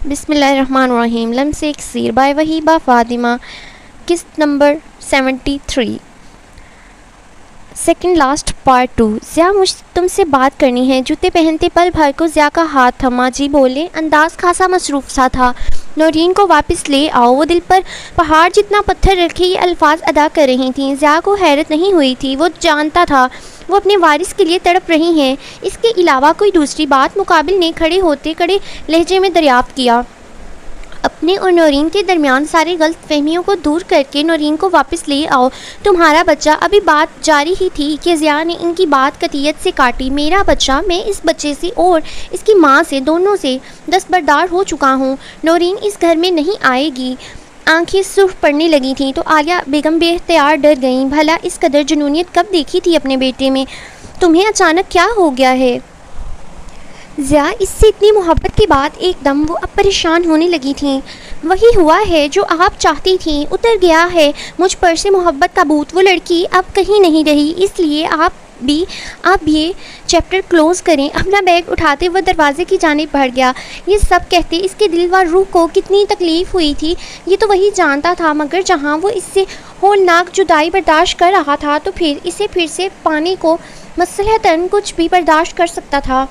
بسم اللہ الرحمن الرحیم. لمس ایک سیر بائی وہیبہ فاطمہ. قسط number 73. Second last part 2. Zia مجھ تم سے بات کرنی ہے. جوتے پہنتے پل بھر کو ضیاء کا ہاتھ تھما. جی بولے. انداز خاصا مصروف سا تھا. نورین کو واپس لے آؤ. وہ دل پر پہاڑ جتنا پتھر رکھے یہ الفاظ ادا کر رہی تھیں. ضیاء کو حیرت نہیں ہوئی تھی. وہ جانتا تھا وہ اپنے وارث کے لیے تڑپ رہی ہیں. اس کے علاوہ کوئی دوسری بات مقابل نے کھڑے ہوتے کڑے لہجے میں دریافت کیا. اپنے اور نورین کے درمیان سارے غلط فہمیوں کو دور کر کے نورین کو واپس لے آؤ. تمہارا بچہ. ابھی بات جاری ہی تھی کہ ضیاء نے ان کی بات قطعیت سے کاٹی. میرا بچہ. میں اس بچے سے اور اس کی ماں سے دونوں سے دستبردار ہو چکا ہوں. نورین اس گھر میں نہیں آئے گی. آنکھیں سرخ پڑنے لگی تھیں تو عالیہ بیگم بے اختیار ڈر گئیں. بھلا اس قدر جنونیت کب دیکھی تھی اپنے بیٹے میں؟ تمہیں اچانک کیا ہو گیا ہے؟ ضیاء اس سے اتنی محبت کے بعد ایک دم وہ اب پریشان ہونے لگی تھیں. وہی ہوا ہے جو آپ چاہتی تھیں. اتر گیا ہے مجھ پر سے محبت کا بھوت. وہ لڑکی اب کہیں نہیں رہی. اس لیے آپ یہ چیپٹر کلوز کریں. اپنا بیگ اٹھاتے وہ دروازے کی جانب بڑھ گیا. یہ سب کہتے اس کے دل و روح کو کتنی تکلیف ہوئی تھی یہ تو وہی جانتا تھا. مگر جہاں وہ اس سے ہولناک جدائی برداشت کر رہا تھا تو اسے پھر سے پانے کو مصلحتاً کچھ بھی برداشت کر سکتا تھا.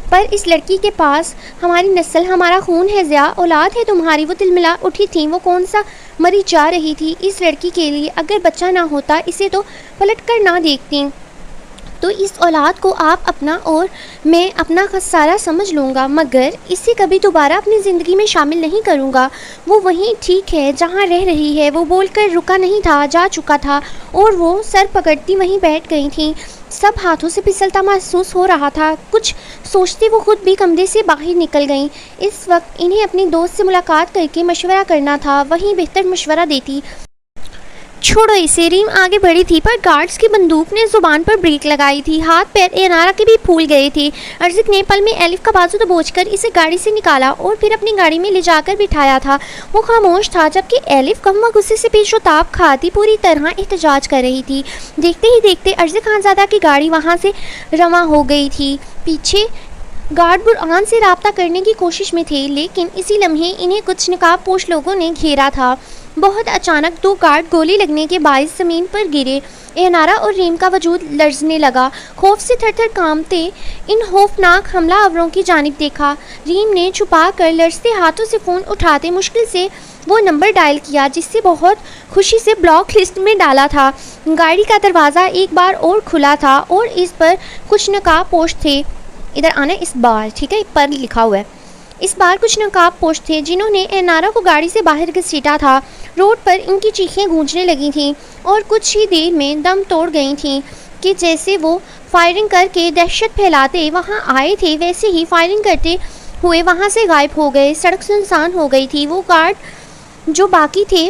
پر اس لڑکی کے پاس ہماری نسل ہمارا خون ہے ضیاء. اولاد ہے تمہاری. وہ تلملا اٹھی تھیں. وہ کون سا مری جا رہی تھی اس لڑکی کے لیے. اگر بچہ نہ ہوتا اسے تو پلٹ کر نہ دیکھتی تو اس اولاد کو آپ اپنا اور میں اپنا خسارہ سمجھ لوں گا. مگر اسے کبھی دوبارہ اپنی زندگی میں شامل نہیں کروں گا. وہ وہیں ٹھیک ہے جہاں رہ رہی ہے. وہ بول کر رکا نہیں تھا. جا چکا تھا اور وہ سر پکڑتی وہیں بیٹھ گئی تھیں. سب ہاتھوں سے پھسلتا محسوس ہو رہا تھا. کچھ سوچتے وہ خود بھی کمرے سے باہر نکل گئیں. اس وقت انہیں اپنی دوست سے ملاقات کر کے مشورہ کرنا تھا. وہیں بہتر مشورہ دیتی. چھوڑو اسے. ریم آگے بڑھی تھی پر گارڈز کی بندوق نے زبان پر بریک لگائی تھی. ہاتھ پیر انارا کے بھی پھول گئے تھے. ارزق نے پل میں ایلف کا بازو دبوچ کر اسے گاڑی سے نکالا اور پھر اپنی گاڑی میں لے جا کر بٹھایا تھا. وہ خاموش تھا جبکہ ایلف غم و غصے سے پیش و تاب کھاتی پوری طرح احتجاج کر رہی تھی. دیکھتے ہی دیکھتے ارزق خانزادہ کی گاڑی وہاں سے رواں ہو گئی تھی. پیچھے گارڈ برآن سے رابطہ کرنے کی کوشش میں تھے لیکن اسی لمحے انہیں کچھ نقاب پوش لوگوں نے گھیرا تھا. بہت اچانک دو گارڈ گولی لگنے کے باعث زمین پر گرے. انارا اور ریم کا وجود لرزنے لگا. خوف سے تھر تھر کانپتے ان خوفناک حملہ آوروں کی جانب دیکھا. ریم نے چھپا کر لرزتے ہاتھوں سے فون اٹھاتے مشکل سے وہ نمبر ڈائل کیا جس سے بہت خوشی سے بلاک لسٹ میں ڈالا تھا. گاڑی کا دروازہ ایک بار اور کھلا تھا اور اس پر کچھ نقاب پوش تھے. ادھر آنا اس بار. ٹھیک ہے پر لکھا ہوا ہے. اس بار کچھ نقاب پوش تھے جنہوں نے انارا کو گاڑی سے باہر گھسیٹا تھا. روڈ پر ان کی چیخیں گونجنے لگی تھیں اور کچھ ہی دیر میں دم توڑ گئی تھیں کہ جیسے وہ فائرنگ کر کے دہشت پھیلاتے وہاں آئے تھے ویسے ہی فائرنگ کرتے ہوئے وہاں سے غائب ہو گئے. سڑک سنسان ہو گئی تھی. وہ گارڈ جو باقی تھے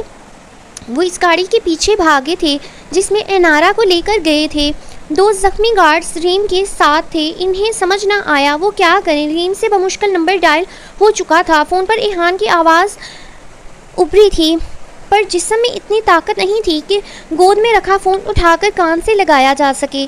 وہ اس گاڑی کے پیچھے بھاگے تھے جس میں انارا کو لے کر گئے تھے. دو زخمی گارڈز ریم کے ساتھ تھے. انہیں سمجھ نہ آیا وہ کیا کریں. ریم سے بمشکل نمبر ڈائل ہو چکا تھا. فون پر ایحان کی آواز ابھری تھی پر جسم میں اتنی طاقت نہیں تھی کہ گود میں رکھا فون اٹھا کر کان سے لگایا جا سکے.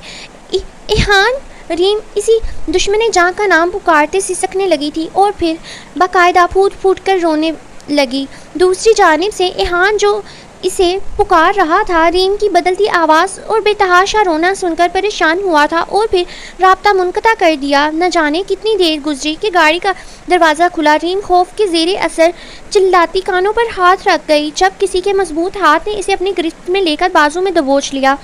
ایحان. ریم اسی دشمن جاں کا نام پکارتے سسکنے لگی تھی اور پھر باقاعدہ پھوٹ پھوٹ کر رونے لگی. دوسری جانب سے ایحان جو اسے پکار رہا تھا ریم کی بدلتی آواز اور بے تحاشا رونا سن کر پریشان ہوا تھا اور پھر رابطہ منقطع کر دیا. نہ جانے کتنی دیر گزری کہ گاڑی کا دروازہ کھلا. ریم خوف کے زیر اثر چلاتی کانوں پر ہاتھ رکھ گئی جب کسی کے مضبوط ہاتھ نے اسے اپنی گرفت میں لے کر بازو میں دبوچ لیا.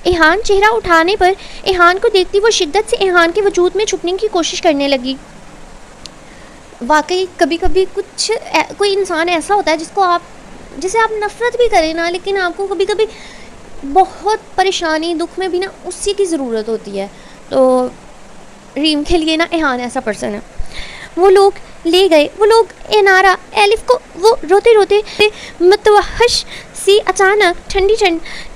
ایحان. چہرہ اٹھانے پر ایحان کو دیکھتی وہ شدت سے ایحان کے وجود میں چھپنے کی کوشش کرنے لگی. واقعی کبھی کبھی کوئی انسان ایسا ہوتا ہے جسے آپ نفرت بھی کریں نا لیکن آپ کو کبھی کبھی بہت پریشانی دکھ میں بھی نا اسی کی ضرورت ہوتی ہے. تو ریم کے لیے نا ایحان ایسا پرسن ہے. وہ لوگ لے گئے. وہ لوگ انارا ایلف کو وہ روتے روتے متوحش سی اچانک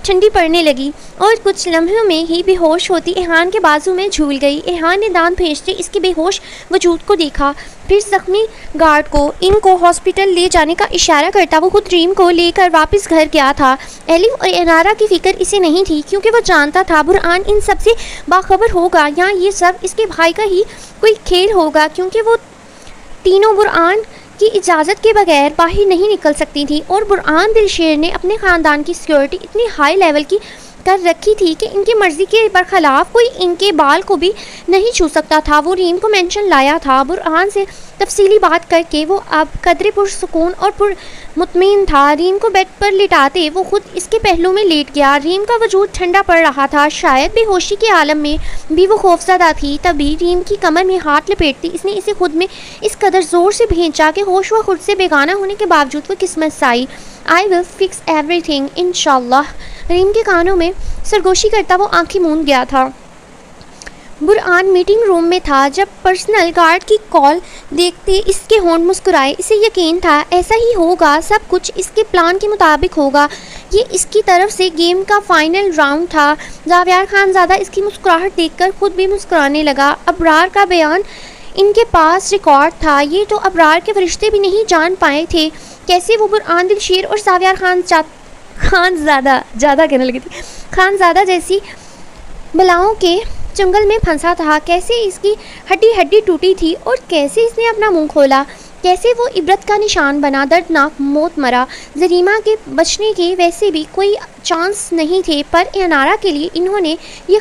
ٹھنڈی پڑنے لگی اور کچھ لمحوں میں ہی بے ہوش ہوتی ایحان کے بازو میں جھول گئی. ایحان نے دانت بھینچتے اس کے بے ہوش وجود کو دیکھا. پھر زخمی گارڈ کو ان کو ہاسپٹل لے جانے کا اشارہ کرتا وہ خود ریم کو لے کر واپس گھر گیا تھا. ایلف اور انارا کی فکر اسے نہیں تھی کیونکہ وہ جانتا تھا برآن ان سب سے باخبر ہوگا یا یہ سب اس کے بھائی کا ہی کوئی کھیل ہوگا کیونکہ وہ تینوں برآن کی اجازت کے بغیر باہر نہیں نکل سکتی تھی، اور برہان دلشیر نے اپنے خاندان کی سیکیورٹی اتنی ہائی لیول کی کر رکھی تھی کہ ان کی مرضی کے برخلاف کوئی ان کے بال کو بھی نہیں چھو سکتا تھا۔ وہ ریم کو مینشن لایا تھا۔ برہان سے تفصیلی بات کر کے وہ اب قدرے پرسکون اور مطمئن تھا۔ ریم کو بیڈ پر لٹاتے وہ خود اس کے پہلو میں لیٹ گیا۔ ریم کا وجود ٹھنڈا پڑ رہا تھا، شاید بے ہوشی کے عالم میں بھی وہ خوفزدہ تھی۔ تبھی ریم کی کمر میں ہاتھ لپیٹتی اس نے اسے خود میں اس قدر زور سے بھینچا کہ ہوش و خود سے بیگانہ ہونے کے باوجود وہ قسمت سائی۔ I will fix everything انشاءاللہ۔ ریم کے کانوں میں سرگوشی کرتا وہ آنکھیں موند گیا تھا۔ برہان میٹنگ روم میں تھا جب پرسنل گارڈ کی کال دیکھتے اس کے ہونٹ مسکرائے۔ اسے یقین تھا ایسا ہی ہوگا، سب کچھ اس کے پلان کے مطابق ہوگا۔ یہ اس کی طرف سے گیم کا فائنل راؤنڈ تھا۔ زاویار خان زادہ اس کی مسکراہٹ دیکھ کر خود بھی مسکرانے لگا۔ ابرار کا بیان ان کے پاس ریکارڈ تھا، یہ تو ابرار کے فرشتے بھی نہیں جان پائے تھے کیسے وہ برہان دلشیر اور زاویار خان زادہ جیسی بلاؤں کے چنگل میں پھنسا تھا، کیسے اس کی ہڈی ٹوٹی تھی اور کیسے اس نے اپنا منہ کھولا، کیسے وہ عبرت کا نشان بنا، دردناک موت مرا۔ زریمہ کے بچنے کے ویسے بھی کوئی چانس نہیں تھے، پر انارا کے لیے انہوں نے یہ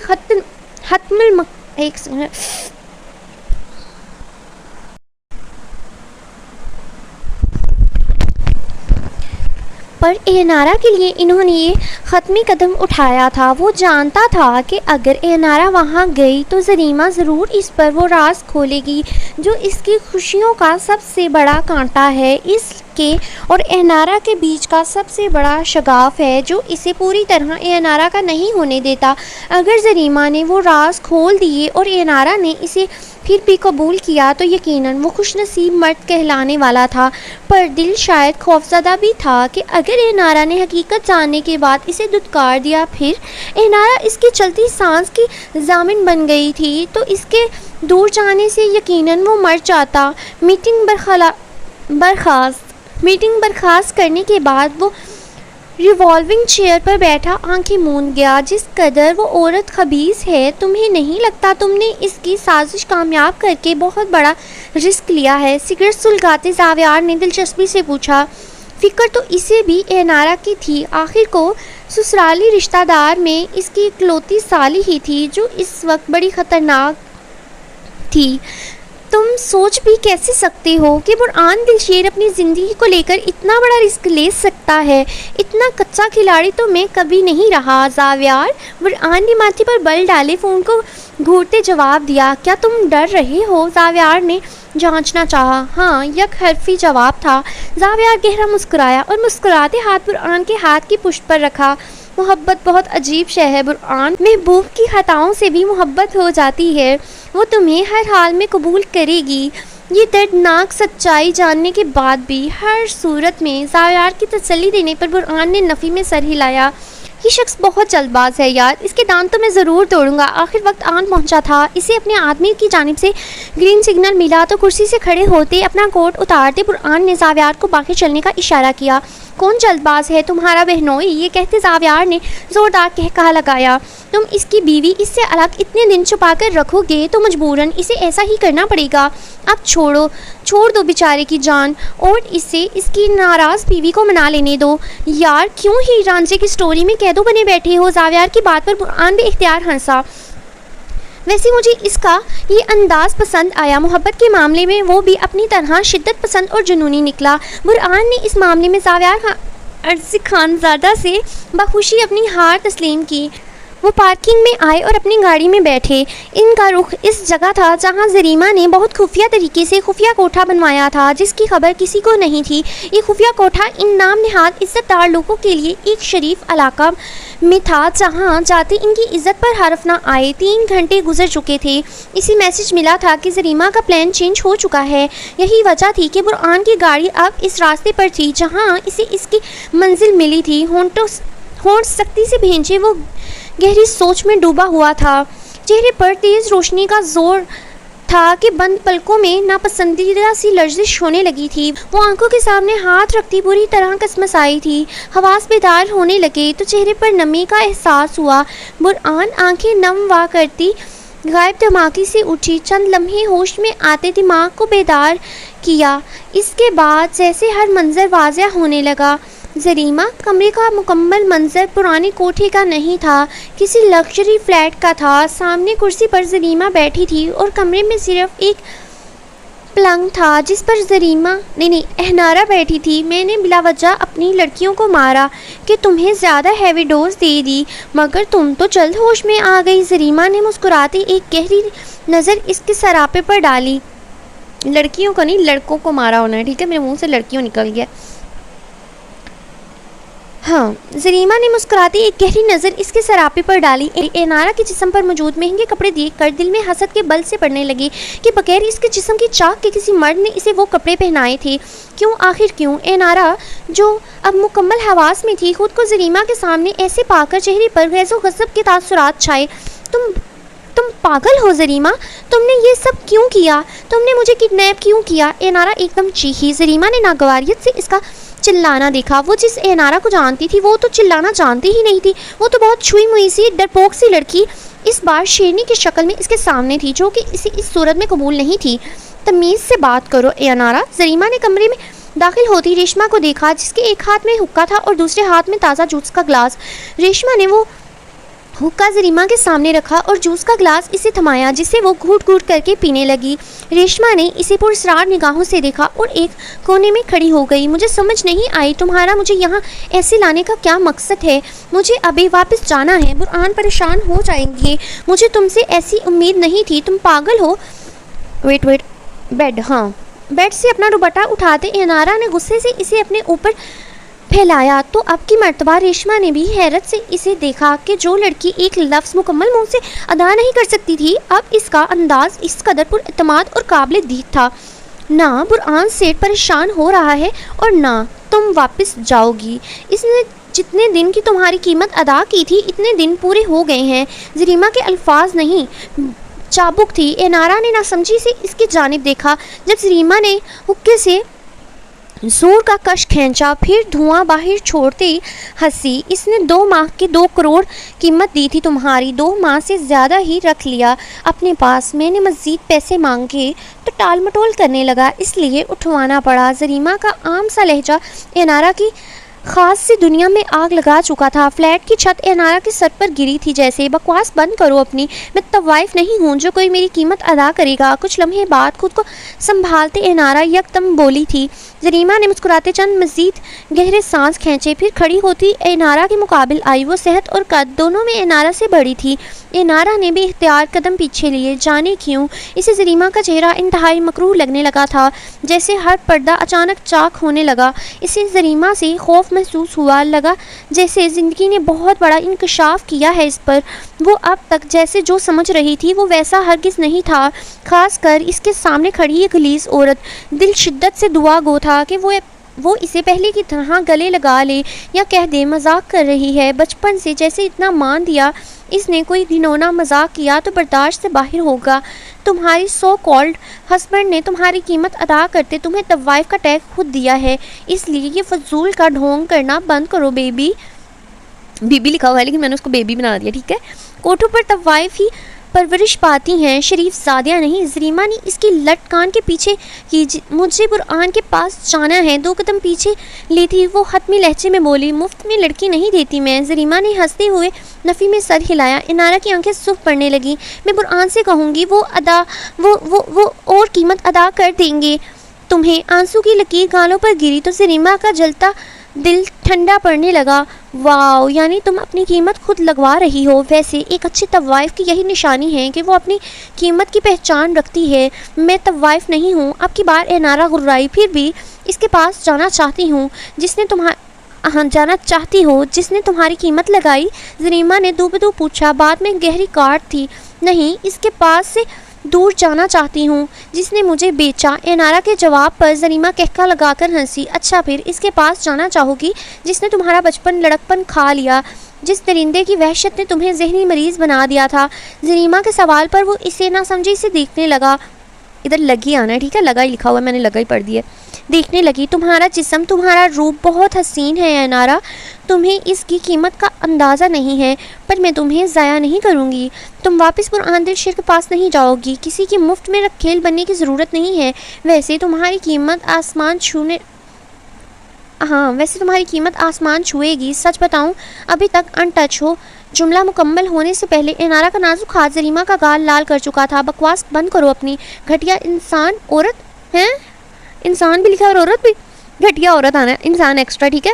حتمی قدم اٹھایا تھا۔ وہ جانتا تھا کہ اگر انارا وہاں گئی تو زریمہ ضرور اس پر وہ راز کھولے گی جو اس کی خوشیوں کا سب سے بڑا کانٹا ہے، اس کے اور انارا کے بیچ کا سب سے بڑا شگاف ہے جو اسے پوری طرح انارا کا نہیں ہونے دیتا۔ اگر زریمہ نے وہ راز کھول دیے اور انارا نے اسے پھر بھی قبول کیا تو یقیناً وہ خوش نصیب مرد کہلانے والا تھا، پر دل شاید خوفزدہ بھی تھا کہ اگر انارا نے حقیقت جاننے کے بعد اسے دھتکار دیا، پھر انارا اس کی چلتی سانس کی ضامن بن گئی تھی تو اس کے دور جانے سے یقیناً وہ مر جاتا۔ میٹنگ برخاست کرنے کے بعد وہ ریوالونگ چیئر پر بیٹھا آنکھیں موند گیا۔ جس قدر وہ عورت خبیث ہے، تمہیں نہیں لگتا تم نے اس کی سازش کامیاب کر کے بہت بڑا رسک لیا ہے؟ سگریٹ سلگاتے زاویار نے دلچسپی سے پوچھا۔ فکر تو اسے بھی انارا کی تھی، آخر کو سسرالی رشتہ دار میں اس کی اکلوتی سالی ہی تھی جو اس وقت بڑی خطرناک تھی۔ تم سوچ بھی کیسے سکتے ہو کہ برہان دلشیر اپنی زندگی کو لے کر اتنا بڑا رسک لے سکتا ہے؟ اتنا کچا کھلاڑی تو میں کبھی نہیں رہا زاویار۔ برہان نے ماتھے پر بل ڈالے فون کو گھورتے جواب دیا۔ کیا تم ڈر رہے ہو؟ زاویار نے جانچنا چاہا۔ ہاں، یک حرفی جواب تھا۔ زاویار گہرا مسکرایا اور مسکراتے ہاتھ برہان کے ہاتھ کی پشت پر رکھا۔ محبت بہت عجیب شے ہے برہان، محبوب کی خطاؤں سے بھی محبت ہو جاتی ہے، وہ تمہیں ہر حال میں قبول کرے گی، یہ دردناک سچائی جاننے کے بعد بھی۔ ہر صورت میں زاویار کی تسلی دینے پر برہان نے نفی میں سر ہلایا۔ یہ شخص بہت جلد باز ہے یار، اس کے دانت تو میں ضرور توڑوں گا۔ آخر وقت آن پہنچا تھا، اسے اپنے آدمی کی جانب سے گرین سگنل ملا تو کرسی سے کھڑے ہوتے اپنا کوٹ اتارتے برہان نے زاویار کو باقی چلنے کا اشارہ کیا۔ کون جلد باز ہے؟ تمہارا بہنوئی، یہ کہتے زاویار نے زوردار کہا لگایا۔ تم اس کی بیوی، اس سے الگ اتنے دن چھپا کر رکھو گے تو مجبوراً اسے ایسا ہی کرنا پڑے گا۔ اب چھوڑ دو بیچارے کی جان اور اسے اس کی ناراض بیوی کو منا لینے دو۔ یار کیوں ہی رانجے کی سٹوری میں قیدو بنے بیٹھے ہو؟ زاویار کی بات پر برہان بے اختیار ہنسا۔ ویسے مجھے اس کا یہ انداز پسند آیا، محبت کے معاملے میں وہ بھی اپنی طرح شدت پسند اور جنونی نکلا۔ برہان نے اس معاملے میں زاویار خانزادہ سے بخوشی اپنی ہار تسلیم کی۔ وہ پارکنگ میں آئے اور اپنی گاڑی میں بیٹھے۔ ان کا رخ اس جگہ تھا جہاں زریمہ نے بہت خفیہ طریقے سے خفیہ کوٹھا بنوایا تھا، جس کی خبر کسی کو نہیں تھی۔ یہ خفیہ کوٹھا ان نام نہاد عزت دار لوگوں کے لیے ایک شریف علاقہ میں تھا جہاں جاتے ان کی عزت پر حرف نہ آئے۔ 3 گھنٹے گزر چکے تھے، اسی میسج ملا تھا کہ زریمہ کا پلان چینج ہو چکا ہے۔ یہی وجہ تھی کہ برہان کی گاڑی اب اس راستے پر تھی جہاں اسے اس کی منزل ملی تھی۔ ہونٹ سختی سے بھینچے وہ گہری سوچ میں ڈوبا ہوا تھا، چہرے پر تیز روشنی کا زور تھا کہ بند پلکوں میں ناپسندیدہ سی لرزش ہونے لگی تھی۔ وہ آنکھوں کے سامنے ہاتھ رکھتی پوری طرح کسمسائی تھی۔ حواس بیدار ہونے لگے تو چہرے پر نمی کا احساس ہوا۔ برہان آنکھیں نم وا کرتی غائب دھماکے سے اٹھی، چند لمحے ہوش میں آتے دماغ کو بیدار کیا۔ اس کے بعد جیسے ہر منظر واضح ہونے لگا۔ زریمہ، کمرے کا مکمل منظر پرانے کوٹھے کا نہیں تھا، کسی لگژری فلیٹ کا تھا۔ سامنے کرسی پر زریمہ بیٹھی تھی اور کمرے میں صرف ایک پلنگ تھا جس پر احنارہ بیٹھی تھی۔ میں نے بلا وجہ اپنی لڑکیوں کو مارا کہ تمہیں زیادہ ہیوی ڈوز دے دی، مگر تم تو جلد ہوش میں آ گئی۔ زریمہ نے مسکراتے ایک گہری نظر اس کے سراپے پر ڈالی۔ لڑکیوں کو نہیں، لڑکوں کو مارا ہونا ہے، ٹھیک ہے، میرے منہ سے لڑکیوں نکل گیا۔ ہاں، زریمہ نے مسکراتے ایک گہری نظر اس کے سراپے پر ڈالی۔ اینارا کے جسم پر موجود مہنگے کپڑے دیکھ کر دل میں حسد کے بل سے پڑنے لگی کہ بغیر اس کے جسم کی چاک کے کسی مرد نے اسے وہ کپڑے پہنائے تھے۔ کیوں، آخر کیوں؟ اینارا جو اب مکمل حواس میں تھی، خود کو زریمہ کے سامنے ایسے پا کر چہرے پر غیظ و غضب کے تاثرات چھائے۔ تم پاگل ہو زریمہ، تم نے یہ سب کیوں کیا؟ تم نے مجھے کڈنیپ کیوں کیا؟ اینارا ایک دم چیخی۔ زریمہ نے ناگواریت سے اس کا چلانا دیکھا۔ وہ جس اینارا کو جانتی تھی وہ تو چلانا جانتی ہی نہیں تھی، وہ تو بہت چھوئی موئی سی ڈرپوک سی لڑکی اس بار شیرنی کی شکل میں اس کے سامنے تھی، جو کہ اسے اس صورت میں قبول نہیں تھی۔ تمیز سے بات کرو اینارا۔ زریمہ نے کمرے میں داخل ہوتی ریشما کو دیکھا، جس کے ایک ہاتھ میں حقہ تھا اور دوسرے ہاتھ میں تازہ جوس کا گلاس۔ ریشما نے وہ حقہ زریمہ کے سامنے رکھا اور جوس کا گلاس اسے تھمایا، جسے وہ گھوٹ گھوٹ کر کے پینے لگی۔ ریشما نے اسے پراسرار نگاہوں سے دیکھا اور ایک کونے میں کھڑی ہو گئی۔ مجھے سمجھ نہیں آئی تمہارا مجھے یہاں ایسے لانے کا کیا مقصد ہے؟ مجھے ابھی واپس جانا ہے، برآن پریشان ہو جائیں گے۔ مجھے تم سے ایسی امید نہیں تھی، تم پاگل ہو۔ ویٹ بیڈ، ہاں، بیڈ سے اپنا دوپٹہ اٹھاتے اینارا نے غصے سے اسے اپنے اوپر پھیلایا تو اب کی مرتبہ ریشما نے بھی حیرت سے اسے دیکھا کہ جو لڑکی ایک لفظ مکمل منہ سے ادا نہیں کر سکتی تھی، اب اس کا انداز اس قدر پر اعتماد اور قابل دید تھا۔ نہ برآن سیٹ پریشان ہو رہا ہے اور نہ تم واپس جاؤ گی۔ اس نے جتنے دن کی تمہاری قیمت ادا کی تھی اتنے دن پورے ہو گئے ہیں۔ زریمہ کے الفاظ نہیں، چابک تھی۔ اینارا نے ناسمجھی سے اس کی جانب دیکھا جب زریمہ نے حقے سے زور کا کش کھینچا، پھر دھواں باہر چھوڑتے ہنسی۔ اس نے 2 ماہ کی 2 کروڑ قیمت دی تھی تمہاری، 2 ماہ سے زیادہ ہی رکھ لیا اپنے پاس۔ میں نے مزید پیسے مانگے تو ٹال مٹول کرنے لگا، اس لیے اٹھوانا پڑا۔ زریمہ کا عام سا لہجہ اینارا کی خاص سے دنیا میں آگ لگا چکا تھا۔ فلیٹ کی چھت اینارا کے سر پر گری تھی جیسے۔ بکواس بند کرو اپنی، میں طوائف نہیں ہوں جو کوئی میری قیمت ادا کرے گا۔ کچھ لمحے بعد خود کو سنبھالتے اینارا یکدم بولی تھی۔ زریمہ نے مسکراتے چند مزید گہرے سانس کھینچے، پھر کھڑی ہوتی اینارا کے مقابل آئی۔ وہ صحت اور قد دونوں میں اینارا سے بڑی تھی۔ اینارا نے بے اختیار قدم پیچھے لیے، جانے کیوں اسے زریمہ کا چہرہ انتہائی مکروہ لگنے لگا تھا، جیسے ہر پردہ اچانک چاک ہونے لگا۔ اسے زریمہ سے خوف محسوس ہوا، لگا جیسے زندگی نے بہت بڑا انکشاف کیا ہے اس پر۔ وہ اب تک جیسے جو سمجھ رہی تھی وہ ویسا ہرگز نہیں تھا، خاص کر اس کے سامنے کھڑی یہ غلیظ عورت۔ دل شدت سے دعا گو تھا کہ وہ اسے پہلے کی طرح گلے لگا لے یا کہہ دے مذاق کر رہی ہے۔ بچپن سے جیسے اتنا مان دیا اس نے کوئی گھنونا مذاق کیا تو برداشت سے باہر ہوگا۔ تمہاری سو کالڈ ہسبینڈ نے تمہاری قیمت ادا کرتے تمہیں طوائف کا ٹیگ خود دیا ہے، اس لیے یہ فضول کا ڈھونگ کرنا بند کرو۔ بیبی لکھا ہوا ہے لیکن میں نے اس کو بیبی بنا دیا، ٹھیک ہے۔ کوٹھوں پر طوائف ہی پرورش پاتی ہیں، شریف زادیاں نہیں۔ زریمہ نے اس کی لٹ کان کے پیچھے کی۔ مجھے برآن کے پاس جانا ہے۔ 2 قدم پیچھے لیتی وہ حتمی لہجے میں بولی، مفت میں لڑکی نہیں دیتی میں۔ زریمہ نے ہنستے ہوئے نفی میں سر ہلایا۔ اینارا کی آنکھیں سرخ پڑنے لگیں۔ میں برآن سے کہوں گی، وہ اور قیمت ادا کر دیں گے تمہیں۔ آنسو کی لکیر گالوں پر گری تو زریمہ کا جلتا دل ٹھنڈا پڑنے لگا۔ واو، یعنی تم اپنی قیمت خود لگوا رہی ہو۔ ویسے ایک اچھی طوائف کی یہی نشانی ہے کہ وہ اپنی قیمت کی پہچان رکھتی ہے۔ میں طوائف نہیں ہوں۔ اب کی بار اینارا غرائی، پھر بھی اس کے پاس جانا چاہتی ہو جس نے تمہاری قیمت لگائی؟ زریمہ نے دو پوچھا، بات میں گہری کاٹ تھی۔ نہیں، اس کے پاس سے دور جانا چاہتی ہوں جس نے مجھے بیچا۔ اینارا کے جواب پر زریمہ کہکا لگا کر ہنسی۔ اچھا، پھر اس کے پاس جانا چاہو گی جس نے تمہارا بچپن لڑکپن کھا لیا، جس درندے کی وحشت نے تمہیں ذہنی مریض بنا دیا تھا۔ زریمہ کے سوال پر وہ اسے ناسمجھی سے دیکھنے لگا۔ ادھر لگی آنا ہے, ٹھیک ہے, لگا ہی لکھا ہوا ہے, میں نے لگا ہی پڑھ دیا. دیکھنے لگی, تمہارا جسم, تمہارا روپ بہت حسین ہے انارا, تمہیں اس کی قیمت کا اندازہ نہیں ہے, پر میں تمہیں ضائع نہیں کروں گی. تم واپس پرآن دل شیر کے پاس نہیں جاؤ گی, کسی کی مفت میں رکھیل بننے کی ضرورت نہیں ہے. ویسے تمہاری قیمت آسمان چھوئے گی. سچ بتاؤں ابھی تک ان ٹچ ہو. جملہ مکمل ہونے سے پہلے انارا کا نازک ہاتھ زریمہ کا گال لال کر چکا تھا. بکواس بند کرو اپنی, گھٹیا انسان. عورت ہیں, انسان بھی لکھا اور عورت بھی, گھٹیا عورت آنا ہے, انسان ایکسٹرا, ٹھیک ہے,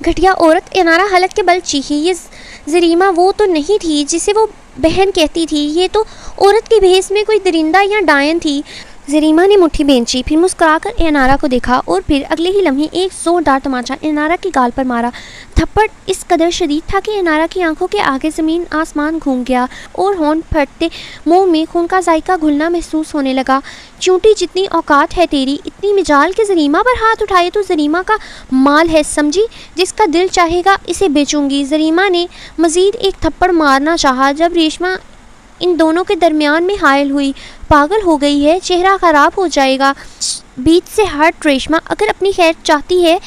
گھٹیا عورت. انارا حلق کے بل چیخی. یہ زریمہ وہ تو نہیں تھی جسے وہ بہن کہتی تھی, یہ تو عورت کی بھیس میں کوئی درندہ یا ڈائن تھی. زریمہ نے مٹھی بینچی, پھر مسکرا کر انارا کو دیکھا اور پھر اگلے ہی لمحے ایک زوردار تماچا انارا کی گال پر مارا. تھپڑ اس قدر شدید تھا کہ انارا کی آنکھوں کے آگے زمین آسمان گھوم گیا اور ہونٹ پھٹتے منہ میں خون کا ذائقہ گھلنا محسوس ہونے لگا. چونٹی جتنی اوقات ہے تیری, اتنی مجال کہ زریمہ پر ہاتھ اٹھائے تو زریمہ کا مال ہے, سمجھی, جس کا دل چاہے گا اسے بیچوں گی. زریمہ نے مزید ایک تھپڑ مارنا چاہا جب ریشمہ ان دونوں کے درمیان میں حائل ہوئی. پاگل ہو گئی ہے, چہرہ خراب ہو جائے گا. بیچ سے ہٹ ریشمہ, اگر اپنی خیر چاہتی ہے,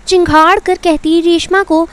چنگھاڑ کر کہتی ریشمہ کو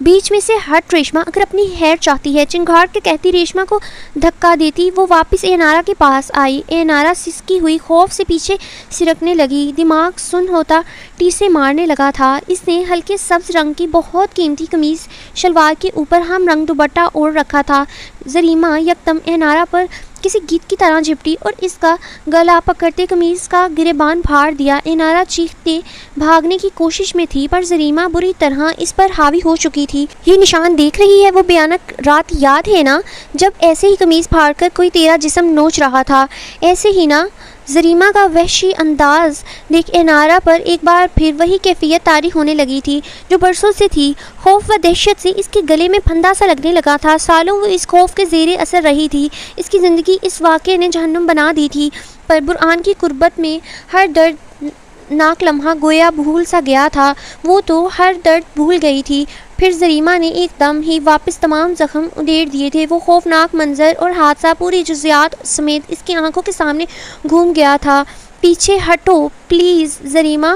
بیچ میں سے ہٹ ریشمہ اگر اپنی خیر چاہتی ہے, چنگھاڑ کے کہتی ریشمہ کو دھکا دیتی. وہ واپس انارا کے پاس آئی. انارا سسکی ہوئی خوف سے پیچھے سرکنے لگی. دماغ سن ہوتا ٹیسے مارنے لگا تھا. اس نے ہلکے سبز رنگ کی بہت قیمتی قمیض شلوار کے اوپر ہم رنگ دوپٹہ اوڑھ رکھا تھا. زریمہ یکدم انارا پر کسی گیت کی طرح جھپٹی اور اس کا گلا پکڑتے قمیض کا گریبان پھاڑ دیا. انارا چیختے بھاگنے کی کوشش میں تھی, پر زریمہ بری طرح اس پر حاوی ہو چکی تھی. یہ نشان دیکھ رہی ہے, وہ بھیانک رات یاد ہے نا, جب ایسے ہی قمیض پھاڑ کر کوئی تیرا جسم نوچ رہا تھا, ایسے ہی نا. زریمہ کا وحشی انداز دیکھ انارا پر ایک بار پھر وہی کیفیت طاری ہونے لگی تھی جو برسوں سے تھی. خوف و دہشت سے اس کے گلے میں پھندا سا لگنے لگا تھا. سالوں وہ اس خوف کے زیر اثر رہی تھی. اس کی زندگی اس واقعے نے جہنم بنا دی تھی, پر برآن کی قربت میں ہر درد ناک لمحہ گویا بھول سا گیا تھا. وہ تو ہر درد بھول گئی تھی. پھر زریمہ نے ایک دم ہی واپس تمام زخم ادھیڑ دیے تھے. وہ خوفناک منظر اور حادثہ پوری جزیات سمیت اس کی آنکھوں کے سامنے گھوم گیا تھا. پیچھے ہٹو پلیز زریمہ.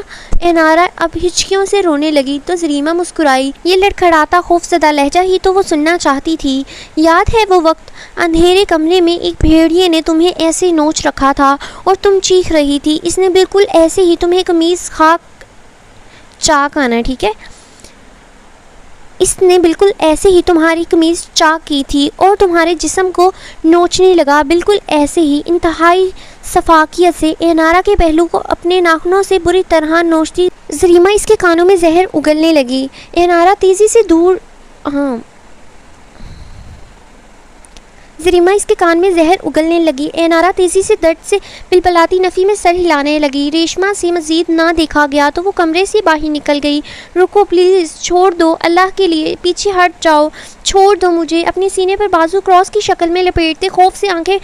انارا اب ہچکیوں سے رونے لگی تو زریمہ مسکرائی. یہ لڑکھڑاتا خوفزدہ لہجہ ہی تو وہ سننا چاہتی تھی. یاد ہے وہ وقت اندھیرے کمرے میں ایک بھیڑیے نے تمہیں ایسے نوچ رکھا تھا اور تم چیخ رہی تھی. اس نے بالکل ایسے ہی تمہیں قمیض خاک چاک آنا ہے, ٹھیک ہے, اس نے بالکل ایسے ہی تمہاری قمیض چاک کی تھی اور تمہارے جسم کو نوچنے لگا. بالکل ایسے ہی انتہائی شفافیت سے انارا کے پہلو کو اپنے ناخنوں سے بری طرح نوچتی زریمہ اس کے کانوں میں زہر اگلنے لگی. انارا تیزی سے دور زریمہ اس کے کان میں زہر اگلنے لگی. انارا تیزی سے درد سے پلپلاتی نفی میں سر ہلانے لگی. ریشمہ سے مزید نہ دیکھا گیا تو وہ کمرے سے باہر نکل گئی. رکو پلیز, چھوڑ دو, اللہ کے لیے پیچھے ہٹ جاؤ, چھوڑ دو مجھے. اپنے سینے پر بازو کراس کی شکل میں لپیٹتے خوف سے آنکھیں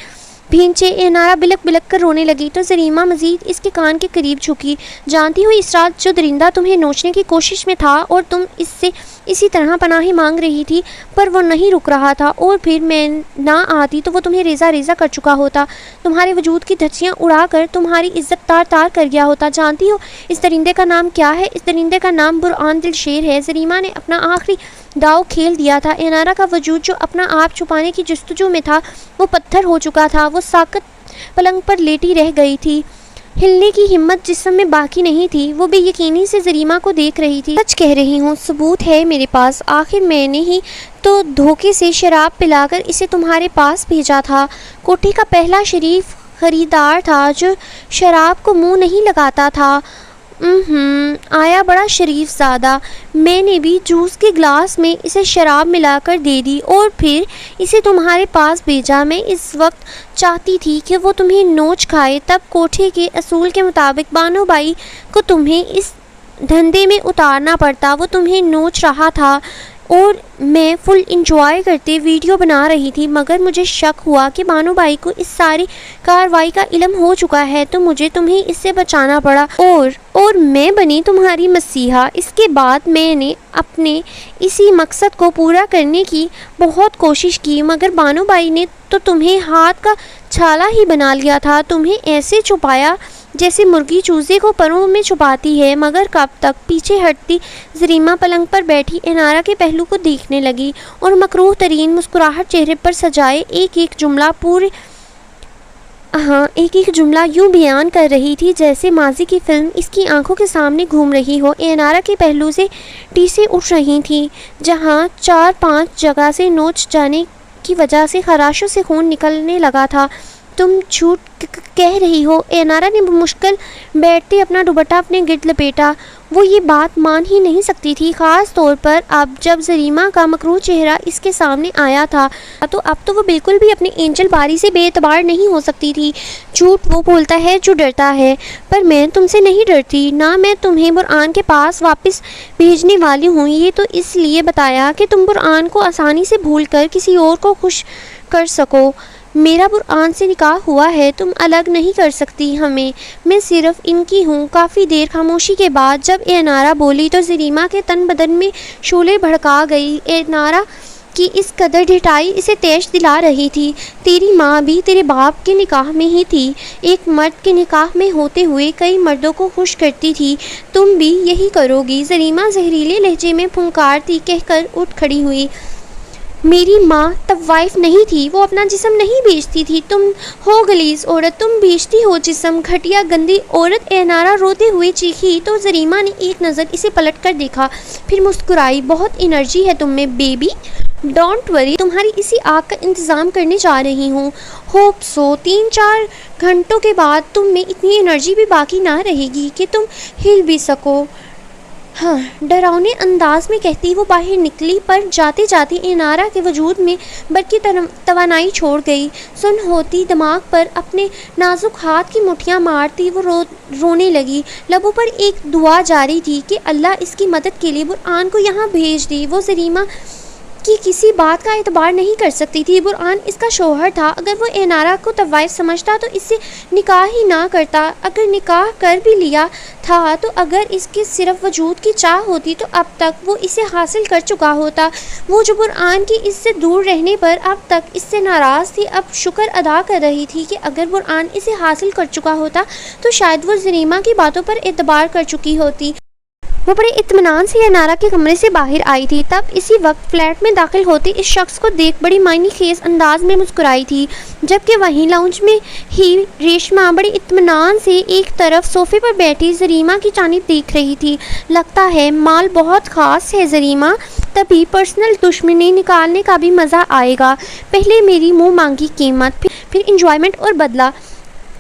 بھینچے انارا بلک بلک کر رونے لگی تو زریمہ مزید اس کے کان کے قریب جھکی. جانتی ہو اس رات جو درندہ تمہیں نوچنے کی کوشش میں تھا اور تم اس سے اسی طرح پناہ مانگ رہی تھی, پر وہ نہیں رک رہا تھا, اور پھر میں نہ آتی تو وہ تمہیں ریزہ ریزہ کر چکا ہوتا, تمہارے وجود کی دھچیاں اڑا کر تمہاری عزت تار تار کر گیا ہوتا. جانتی ہو اس درندے کا نام کیا ہے؟ اس درندے کا نام برآن دل شیر ہے. زریمہ نے اپنا آخری داؤ کھیل دیا تھا. انارا کا وجود جو اپنا آپ چھپانے کی جستجو میں تھا وہ پتھر ہو چکا تھا. وہ ساکت پلنگ پر لیٹی رہ گئی تھی. ہلنے کی ہمت جسم میں باقی نہیں تھی. وہ بے یقینی سے زریمہ کو دیکھ رہی تھی. سچ کہہ رہی ہوں, ثبوت ہے میرے پاس. آخر میں نے ہی تو دھوکے سے شراب پلا کر اسے تمہارے پاس بھیجا تھا. کوٹھی کا پہلا شریف خریدار تھا جو شراب کو منہ نہیں لگاتا تھا. آیا بڑا شریف زادہ. میں نے بھی جوس کے گلاس میں اسے شراب ملا کر دے دی اور پھر اسے تمہارے پاس بھیجا. میں اس وقت چاہتی تھی کہ وہ تمہیں نوچ کھائے. تب کوٹھے کے اصول کے مطابق بانو بائی کو تمہیں اس دھندے میں اتارنا پڑتا. وہ تمہیں نوچ رہا تھا اور میں فل انجوائے کرتے ویڈیو بنا رہی تھی, مگر مجھے شک ہوا کہ بانو بائی کو اس ساری کاروائی کا علم ہو چکا ہے تو مجھے تمہیں اس سے بچانا پڑا اور میں بنی تمہاری مسیحا. اس کے بعد میں نے اپنے اسی مقصد کو پورا کرنے کی بہت کوشش کی, مگر بانو بائی نے تو تمہیں ہاتھ کا چھالا ہی بنا لیا تھا، تمہیں ایسے چھپایا جیسے مرغی چوزے کو پروں میں چھپاتی ہے۔ مگر کب تک؟ پیچھے ہٹتی زریمہ پلنگ پر بیٹھی انارا کے پہلو کو دیکھنے لگی اور مکروہ ترین مسکراہٹ چہرے پر سجائے ایک ایک جملہ یوں بیان کر رہی تھی جیسے ماضی کی فلم اس کی آنکھوں کے سامنے گھوم رہی ہو۔ انارا کے پہلو سے ٹیسیں اٹھ رہی تھیں، جہاں 4-5 جگہ سے نوچ جانے کی وجہ سے خراشوں سے خون نکلنے لگا تھا۔ تم جھوٹ کہہ رہی ہو۔ انارا نے بمشکل بیٹھتے اپنا دوپٹہ اپنے گرد لپیٹا۔ وہ یہ بات مان ہی نہیں سکتی تھی، خاص طور پر اب جب زریمہ کا مکروہ چہرہ اس کے سامنے آیا تھا تو اب تو وہ بالکل بھی اپنے اینجل باری سے بے اعتبار نہیں ہو سکتی تھی۔ جھوٹ وہ بولتا ہے جو ڈرتا ہے، پر میں تم سے نہیں ڈرتی، نہ میں تمہیں برآن کے پاس واپس بھیجنے والی ہوں۔ یہ تو اس لیے بتایا کہ تم برآن کو آسانی سے بھول کر کسی اور کو خوش کر سکو۔ میرا برآن سے نکاح ہوا ہے، تم الگ نہیں کر سکتی ہمیں، میں صرف ان کی ہوں۔ کافی دیر خاموشی کے بعد جب انارا بولی تو زریمہ کے تن بدن میں شعلے بھڑکا گئی۔ انارا کی اس قدر ڈھٹائی اسے تیش دلا رہی تھی۔ تیری ماں بھی تیرے باپ کے نکاح میں ہی تھی، ایک مرد کے نکاح میں ہوتے ہوئے کئی مردوں کو خوش کرتی تھی، تم بھی یہی کرو گی۔ زریمہ زہریلے لہجے میں پھنکارتی کہہ کر اٹھ کھڑی ہوئی۔ میری ماں طوائف نہیں تھی، وہ اپنا جسم نہیں بیچتی تھی، تم ہو غلیظ عورت، تم بیچتی ہو جسم، گھٹیا گندی عورت۔ انارا روتے ہوئے چیخی تو زریمہ نے ایک نظر اسے پلٹ کر دیکھا، پھر مسکرائی۔ بہت انرجی ہے تم میں بیبی، ڈونٹ وری، تمہاری اسی آگ کا انتظام کرنے جا رہی ہوں۔ ہوپ سو 3-4 گھنٹوں کے بعد تم میں اتنی انرجی بھی باقی نہ رہے گی کہ تم ہل بھی سکو۔ ہاں، ڈراؤنے انداز میں کہتی وہ باہر نکلی، پر جاتے جاتے انارا کے وجود میں برقی توانائی چھوڑ گئی۔ سن ہوتی دماغ پر اپنے نازک ہاتھ کی مٹھیاں مارتی وہ رونے لگی۔ لبوں پر ایک دعا جاری تھی کہ اللہ اس کی مدد کے لیے برآن کو یہاں بھیج دے۔ وہ زریمہ کی کسی بات کا اعتبار نہیں کر سکتی تھی۔ برآن اس کا شوہر تھا، اگر وہ انارا کو طوائف سمجھتا تو اس سے نکاح ہی نہ کرتا، اگر نکاح کر بھی لیا تھا تو اگر اس کے صرف وجود کی چاہ ہوتی تو اب تک وہ اسے حاصل کر چکا ہوتا۔ وہ جو برآن کی اس سے دور رہنے پر اب تک اس سے ناراض تھی، اب شکر ادا کر رہی تھی کہ اگر برآن اسے حاصل کر چکا ہوتا تو شاید وہ زریمہ کی باتوں پر اعتبار کر چکی ہوتی۔ وہ بڑے اطمینان سے انارا کے کمرے سے باہر آئی تھی، تب اسی وقت فلیٹ میں داخل ہوتے اس شخص کو دیکھ بڑی معنی خیز انداز میں مسکرائی تھی، جبکہ وہیں لاؤنج میں ہی ریشما بڑے اطمینان سے ایک طرف صوفے پر بیٹھی زریمہ کی جانب دیکھ رہی تھی۔ لگتا ہے مال بہت خاص ہے زریمہ، تبھی پرسنل دشمنی نکالنے کا بھی مزہ آئے گا۔ پہلے میری منہ مانگی قیمت، پھر انجوائمنٹ اور بدلہ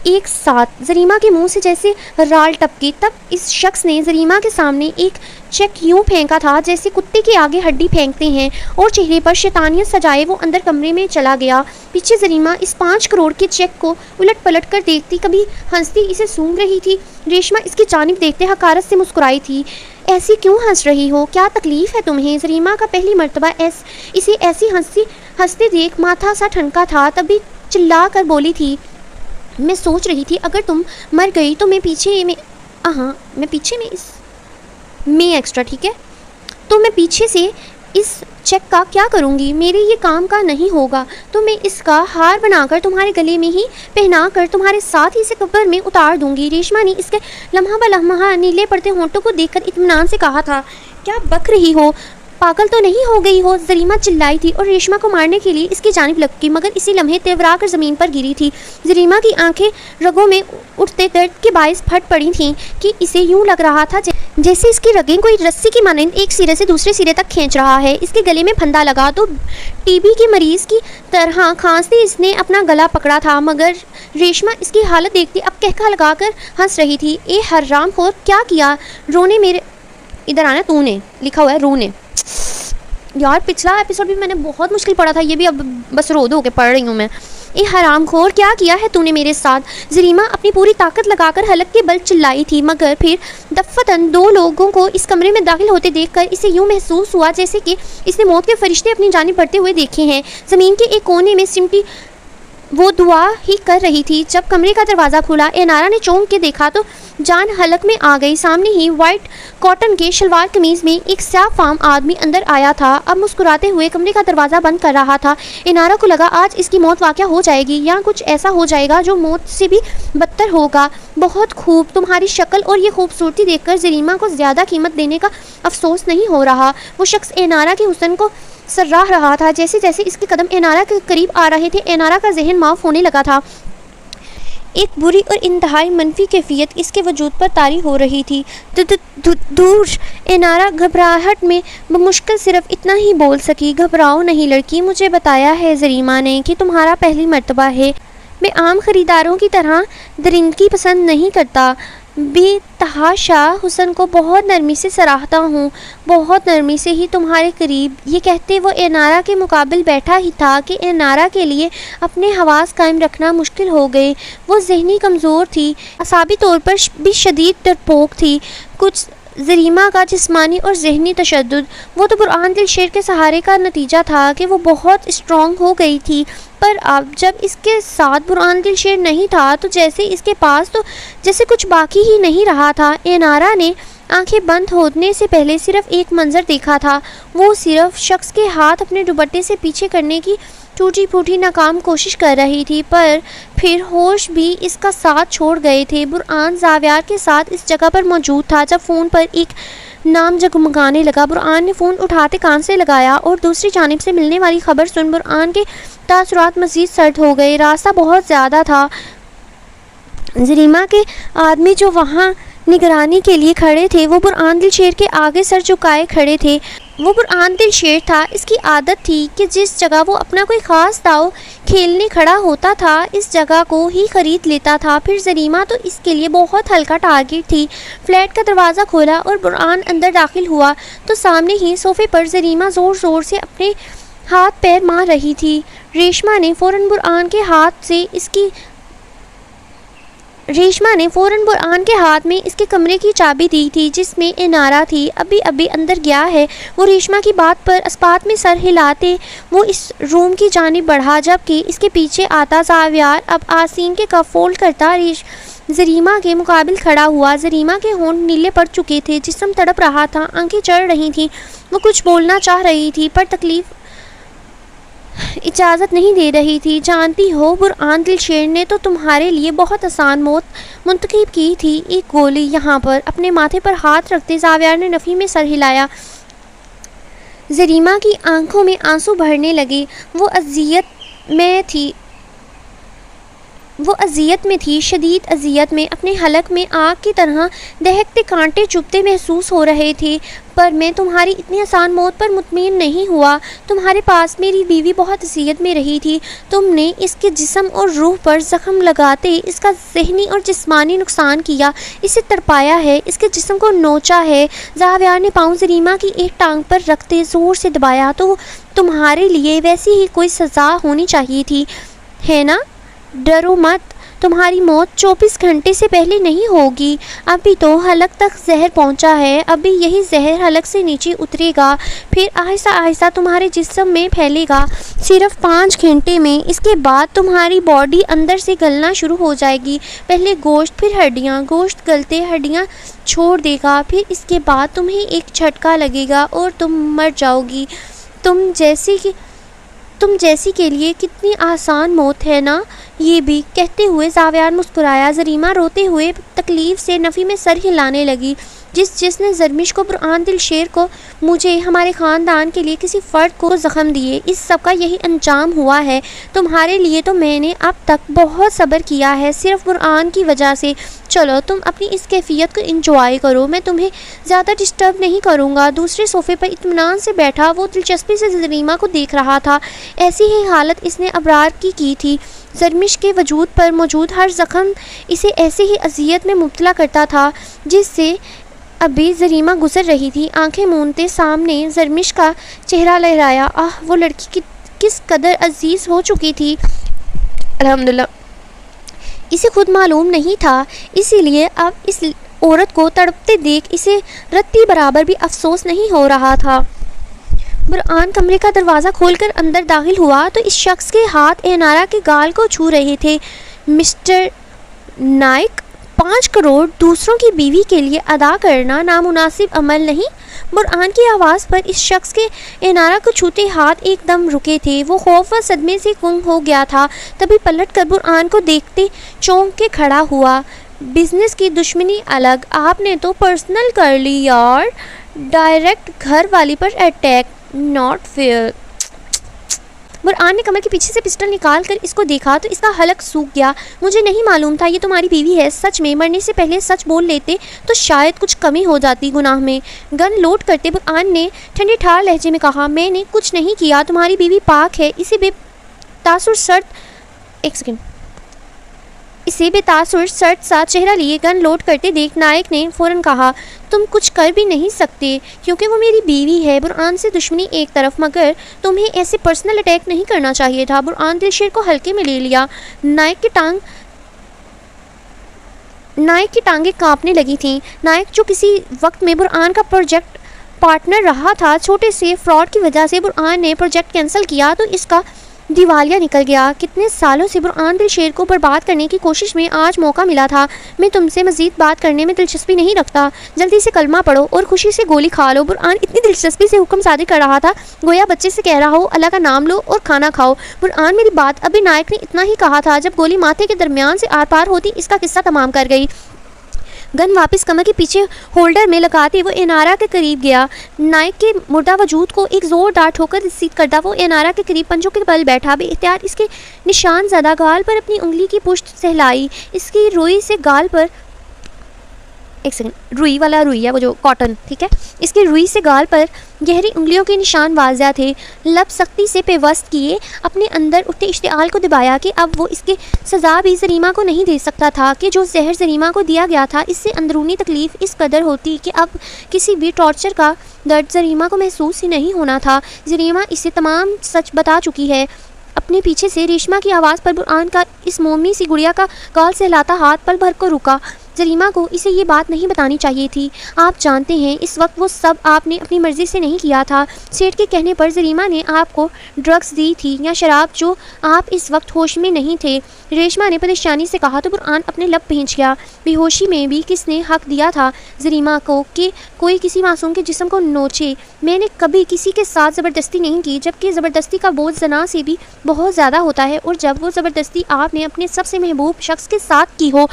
ایک ساتھ۔ زریمہ کے منہ سے جیسے رال ٹپکی، تب اس شخص نے زریمہ کے سامنے ایک چیک یوں پھینکا تھا جیسے کتے کے آگے ہڈی پھینکتے ہیں، اور چہرے پر شیطانیت سجائے وہ اندر کمرے میں چلا گیا۔ پیچھے زریمہ اس 5 کروڑ کے چیک کو الٹ پلٹ کر دیکھتی، کبھی ہنستی اسے سونگھ رہی تھی۔ ریشما اس کی جانب دیکھتے حقارت سے مسکرائی تھی۔ ایسی کیوں ہنس رہی ہو؟ کیا تکلیف ہے تمہیں؟ زریمہ کا پہلی مرتبہ اسے ایسی ہنستے دیکھ ماتھا سا ٹھنکا تھا، تبھی چلا کر بولی تھی، میں سوچ رہی تھی اگر تم مر گئی تو میں پیچھے سے اس چیک کا کیا کروں گی؟ میرے یہ کام کا نہیں ہوگا تو میں اس کا ہار بنا کر تمہارے گلے میں ہی پہنا کر تمہارے ساتھ ہی اسے قبر میں اتار دوں گی۔ ریشما نے اس کے لمحہ بلمحہ نیلے پڑتے ہونٹوں کو دیکھ کر اطمینان سے کہا تھا۔ کیا بک رہی ہو؟ پاگل تو نہیں ہو گئی ہو؟ زریمہ چلائی تھی اور ریشما کو مارنے کے لیے اس کی جانب لپکی، مگر اسی لمحے تیورا کر زمین پر گری تھی۔ زریمہ کی آنکھیں رگوں میں اٹھتے درد کے باعث پھٹ پڑی تھیں کہ اسے یوں لگ رہا تھا جیسے اس کی رگیں کوئی رسی کی مانند ایک سرے سے دوسرے سرے تک کھینچ رہا ہے۔ اس کے گلے میں پھندا لگا تو ٹی بی کے مریض کی طرح کھانستے اس نے اپنا گلا پکڑا تھا، مگر ریشما اس کی حالت دیکھتی اب کہکہ لگا کر ہنس رہی تھی۔ اے حرام خور، کیا کیا؟ رونے میرے ادھر آنا، تو نے لکھا ہوا ہے رونے۔ یار پچھلا ایپیسوڈ بھی میں نے بہت مشکل پڑھا تھا، یہ بھی اب بس رو دو کے پڑھ رہی ہوں میں۔ اے حرام خور، کیا کیا ہے تو نے میرے ساتھ؟ زریمہ اپنی پوری طاقت لگا کر حلق کے بل چلائی تھی، مگر پھر دفتن 2 لوگوں کو اس کمرے میں داخل ہوتے دیکھ کر اسے یوں محسوس ہوا جیسے کہ اس نے موت کے فرشتے اپنی جانب بڑھتے ہوئے دیکھے ہیں۔ زمین کے ایک کونے میں سمٹی وہ دعا ہی کر رہی تھی جب کمرے کا دروازہ کھلا۔ انارا نے چونک کے دیکھا تو جان حلق میں آ گئی۔ سامنے ہی وائٹ کاٹن کے شلوار قمیض میں ایک سیاہ فام آدمی اندر آیا تھا، اب مسکراتے ہوئے کمرے کا دروازہ بند کر رہا تھا۔ انارا کو لگا آج اس کی موت واقع ہو جائے گی، یا کچھ ایسا ہو جائے گا جو موت سے بھی بدتر ہوگا۔ بہت خوب، تمہاری شکل اور یہ خوبصورتی دیکھ کر زریمہ کو زیادہ قیمت دینے کا افسوس نہیں ہو رہا۔ وہ شخص انارا کے حسن کو سراہ رہا تھا۔ جیسے جیسے اس کے قدم انارا کے قریب آ رہے تھے، انارا کا ذہن معاف ہونے لگا تھا۔ ایک بری اور انتہائی منفی کیفیت اس کے وجود پر طاری ہو رہی تھی۔ دور انارا گھبراہٹ میں بمشکل صرف اتنا ہی بول سکی، گھبراؤ نہیں لڑکی، مجھے بتایا ہے زریمہ نے کہ تمہارا پہلی مرتبہ ہے۔ میں عام خریداروں کی طرح درندگی پسند نہیں کرتا، بے تحاشا حسن کو بہت نرمی سے سراہتا ہوں، بہت نرمی سے ہی تمہارے قریب۔ یہ کہتے وہ انارا کے مقابل بیٹھا ہی تھا کہ انارا کے لیے اپنے حواس قائم رکھنا مشکل ہو گئے۔ وہ ذہنی کمزور تھی، اعصابی طور پر بھی شدید ڈرپوک تھی۔ کچھ زریمہ کا جسمانی اور ذہنی تشدد، وہ تو برآن دل شیر کے سہارے کا نتیجہ تھا کہ وہ بہت اسٹرانگ ہو گئی تھی، پر اب جب اس کے ساتھ برآن دل شیر نہیں تھا تو جیسے اس کے پاس تو جیسے کچھ باقی ہی نہیں رہا تھا۔ انارا نے آنکھیں بند ہونے سے پہلے صرف ایک منظر دیکھا تھا، وہ صرف شخص کے ہاتھ اپنے دوپٹے سے پیچھے کرنے کی ٹوٹی پھوٹی ناکام کوشش کر رہی تھی، پر پھر ہوش بھی اس کا ساتھ چھوڑ گئے تھے۔ برآن زاویار کے ساتھ اس جگہ پر موجود تھا جب فون پر ایک نام جگمگانے لگا۔ برآن نے فون اٹھاتے کان سے لگایا اور دوسری جانب سے ملنے والی خبر سن برآن کے تاثرات مزید سرد ہو گئے۔ راستہ بہت زیادہ تھا۔ زریمہ کے آدمی جو وہاں نگرانی کے لیے کھڑے تھے وہ برآن دل شیر کے آگے سر جھکائے کھڑے تھے۔ وہ برآن دل شیر تھا، اس کی عادت تھی کہ جس جگہ وہ اپنا کوئی خاص داؤ کھیلنے کھڑا ہوتا تھا اس جگہ کو ہی خرید لیتا تھا۔ پھر زریمہ تو اس کے لیے بہت ہلکا ٹارگٹ تھی۔ فلیٹ کا دروازہ کھولا اور برآن اندر داخل ہوا تو سامنے ہی صوفے پر زریمہ زور زور سے اپنے ہاتھ پیر مار رہی تھی۔ ریشما نے فوراً برآن کے ہاتھ میں اس کے کمرے کی چابی دی تھی جس میں انارا تھی۔ ابھی اندر گیا ہے۔ وہ ریشما کی بات پر اسپات میں سر ہلاتے وہ اس روم کی جانب بڑھا، جبکہ اس کے پیچھے آتا زاویار اب آسین کے کف فولڈ کرتا زریمہ کے مقابل کھڑا ہوا۔ زریمہ کے ہونٹ نیلے پڑ چکے تھے، جسم تڑپ رہا تھا، آنکھیں چڑھ رہی تھیں۔ وہ کچھ بولنا چاہ رہی تھی پر تکلیف اجازت نہیں دے رہی تھی۔ جانتی ہو برآن دل شیر نے تو تمہارے لیے بہت آسان موت منتخب کی تھی، ایک گولی یہاں پر۔ اپنے ماتھے پر ہاتھ رکھتے زاویار نے نفی میں سر ہلایا۔ زریمہ کی آنکھوں میں آنسو بھرنے لگے۔ وہ اذیت میں تھی، شدید اذیت میں۔ اپنے حلق میں آگ کی طرح دہکتے کانٹے چبھتے محسوس ہو رہے تھے، پر میں تمہاری اتنی آسان موت پر مطمئن نہیں ہوا۔ تمہارے پاس میری بیوی بہت اذیت میں رہی تھی، تم نے اس کے جسم اور روح پر زخم لگاتے اس کا ذہنی اور جسمانی نقصان کیا، اسے تڑپایا ہے، اس کے جسم کو نوچا ہے۔ زاویار نے پاؤں زریمہ کی ایک ٹانگ پر رکھتے زور سے دبایا۔ تو تمہارے لیے ویسی ہی کوئی سزا ہونی چاہیے تھی، ہے نا؟ ڈرو مت، تمہاری موت 24 گھنٹے سے پہلے نہیں ہوگی۔ ابھی تو حلق تک زہر پہنچا ہے، ابھی یہی زہر حلق سے نیچے اترے گا، پھر آہستہ آہستہ تمہارے جسم میں پھیلے گا۔ صرف 5 گھنٹے میں اس کے بعد تمہاری باڈی اندر سے گلنا شروع ہو جائے گی، پہلے گوشت پھر ہڈیاں، گوشت گلتے ہڈیاں چھوڑ دے گا، پھر اس کے بعد تمہیں ایک جھٹکا لگے گا اور تم مر جاؤ گی۔ تم جیسی کے لیے کتنی آسان موت ہے نا یہ بھی۔ کہتے ہوئے زاویار مسکرایا۔ زریمہ روتے ہوئے تکلیف سے نفی میں سر ہلانے لگی۔ جس نے زرمش کو، برآن دل شیر کو، مجھے، ہمارے خاندان کے لیے کسی فرد کو زخم دیے، اس سب کا یہی انجام ہوا ہے۔ تمہارے لیے تو میں نے اب تک بہت صبر کیا ہے، صرف برآن کی وجہ سے۔ چلو تم اپنی اس کیفیت کو انجوائے کرو، میں تمہیں زیادہ ڈسٹرب نہیں کروں گا۔ دوسرے صوفے پر اطمینان سے بیٹھا وہ دلچسپی سے زریمہ کو دیکھ رہا تھا۔ ایسی ہی حالت اس نے ابرار کی تھی۔ زرمش کے وجود پر موجود ہر زخم اسے ایسے ہی اذیت میں مبتلا کرتا تھا جس سے ابھی زریمہ گزر رہی تھی۔ آنکھیں مونتے سامنے زرمش کا چہرہ لہرایا۔ وہ لڑکی کس قدر عزیز ہو چکی تھی، الحمدللہ اسے خود معلوم نہیں تھا، اسی لیے اب اس عورت کو تڑپتے دیکھ اسے رتی برابر بھی افسوس نہیں ہو رہا تھا۔ برآن کمرے کا دروازہ کھول کر اندر داخل ہوا تو اس شخص کے ہاتھ انارا کے گال کو چھو رہے تھے۔ مسٹر نائک، 5 کروڑ دوسروں کی بیوی کے لیے ادا کرنا نامناسب عمل نہیں؟ برآن کی آواز پر اس شخص کے انارا کو چھوتے ہاتھ ایک دم رکے تھے۔ وہ خوف و صدمے سے گنگ ہو گیا تھا، تبھی پلٹ کر برآن کو دیکھتے چونک کے کھڑا ہوا۔ بزنس کی دشمنی الگ، آپ نے تو پرسنل کر لی یار، ڈائریکٹ گھر والی پر اٹیک، ناٹ فیئر۔ برآن نے کمر کے پیچھے سے پسٹل نکال کر اس کو دیکھا تو اس کا حلق سوکھ گیا۔ مجھے نہیں معلوم تھا یہ تمہاری بیوی ہے، سچ میں مرنے سے پہلے سچ بول لیتے تو شاید کچھ کمی ہو جاتی گناہ میں۔ گن لوڈ کرتے برآن نے ٹھنڈے ٹھار لہجے میں کہا، میں نے کچھ نہیں کیا، تمہاری بیوی پاک ہے۔ اسے بے تاثر سرد سا چہرہ لیے گن لوڈ کرتے دیکھ نائک نے فوراً کہا، تم کچھ کر بھی نہیں سکتے کیونکہ وہ میری بیوی ہے۔ برآن سے دشمنی ایک طرف، مگر تمہیں ایسے پرسنل اٹیک نہیں کرنا چاہیے تھا۔ برآن دلشیر کو ہلکے میں لے لیا۔ نائک کی ٹانگیں کانپنے لگی تھیں۔ نائک جو کسی وقت میں برآن کا پروجیکٹ پارٹنر رہا تھا، چھوٹے سے فراڈ کی وجہ سے برآن نے پروجیکٹ کینسل کیا تو اس کا دیوالیہ نکل گیا۔ کتنے سالوں سے برآن دلشیر کو برباد کرنے کی کوشش میں آج موقع ملا تھا۔ میں تم سے مزید بات کرنے میں دلچسپی نہیں رکھتا، جلدی سے کلمہ پڑھو اور خوشی سے گولی کھا لو۔ برآن اتنی دلچسپی سے حکم صادر کر رہا تھا گویا بچے سے کہہ رہا ہو، اللہ کا نام لو اور کھانا کھاؤ۔ برآن میری بات، ابھی نائک نے اتنا ہی کہا تھا جب گولی ماتھے کے درمیان سے آر پار ہوتی اس کا قصہ تمام کر گئی۔ گن واپس کمر کے پیچھے ہولڈر میں لگاتے وہ انارا کے قریب گیا۔ نائک کے مردہ وجود کو ایک زوردار ٹھوکر رسید کردہ وہ انارا کے قریب پنجوں کے بل بیٹھا، بے اختیار اس کے نشان زدہ گال پر اپنی انگلی کی پشت سہلائی۔ اس کی روئی سے گال پر روئی والا روئی ہے وہ جو کاٹن، ٹھیک ہے، اس کی روئی سے گال پر گہری انگلیوں کے نشان واضح تھے۔ لب سختی سے پیوست کیے، اپنے اندر اٹھتے اشتعال کو دبایا کہ اب وہ اس کے سزا بھی زریمہ کو نہیں دے سکتا تھا کہ جو زہر زریمہ کو دیا گیا تھا اس سے اندرونی تکلیف اس قدر ہوتی کہ اب کسی بھی ٹارچر کا درد زریمہ کو محسوس ہی نہیں ہونا تھا۔ زریمہ اسے تمام سچ بتا چکی ہے۔ اپنے پیچھے سے ریشمہ کی آواز پر برآن کا اس مومی سی گڑیا کا گال سہلاتا ہاتھ پل بھر کو رکا۔ زریمہ کو اسے یہ بات نہیں بتانی چاہیے تھی۔ آپ جانتے ہیں اس وقت وہ سب آپ نے اپنی مرضی سے نہیں کیا تھا۔ سیٹ کے کہنے پر زریمہ نے آپ کو ڈرگز دی تھی یا شراب جو آپ اس وقت ہوش میں نہیں تھے، ریشمہ نے پریشانی سے کہا تو برآن اپنے لب بھینچ گیا۔ بے ہوشی میں بھی کس نے حق دیا تھا زریمہ کو کہ کوئی کسی معصوم کے جسم کو نوچے؟ میں نے کبھی کسی کے ساتھ زبردستی نہیں کی، جبکہ زبردستی کا بوجھ زنا سے بھی بہت زیادہ ہوتا ہے، اور جب وہ زبردستی آپ نے اپنے سب سے محبوب شخص کے ساتھ کی ہو۔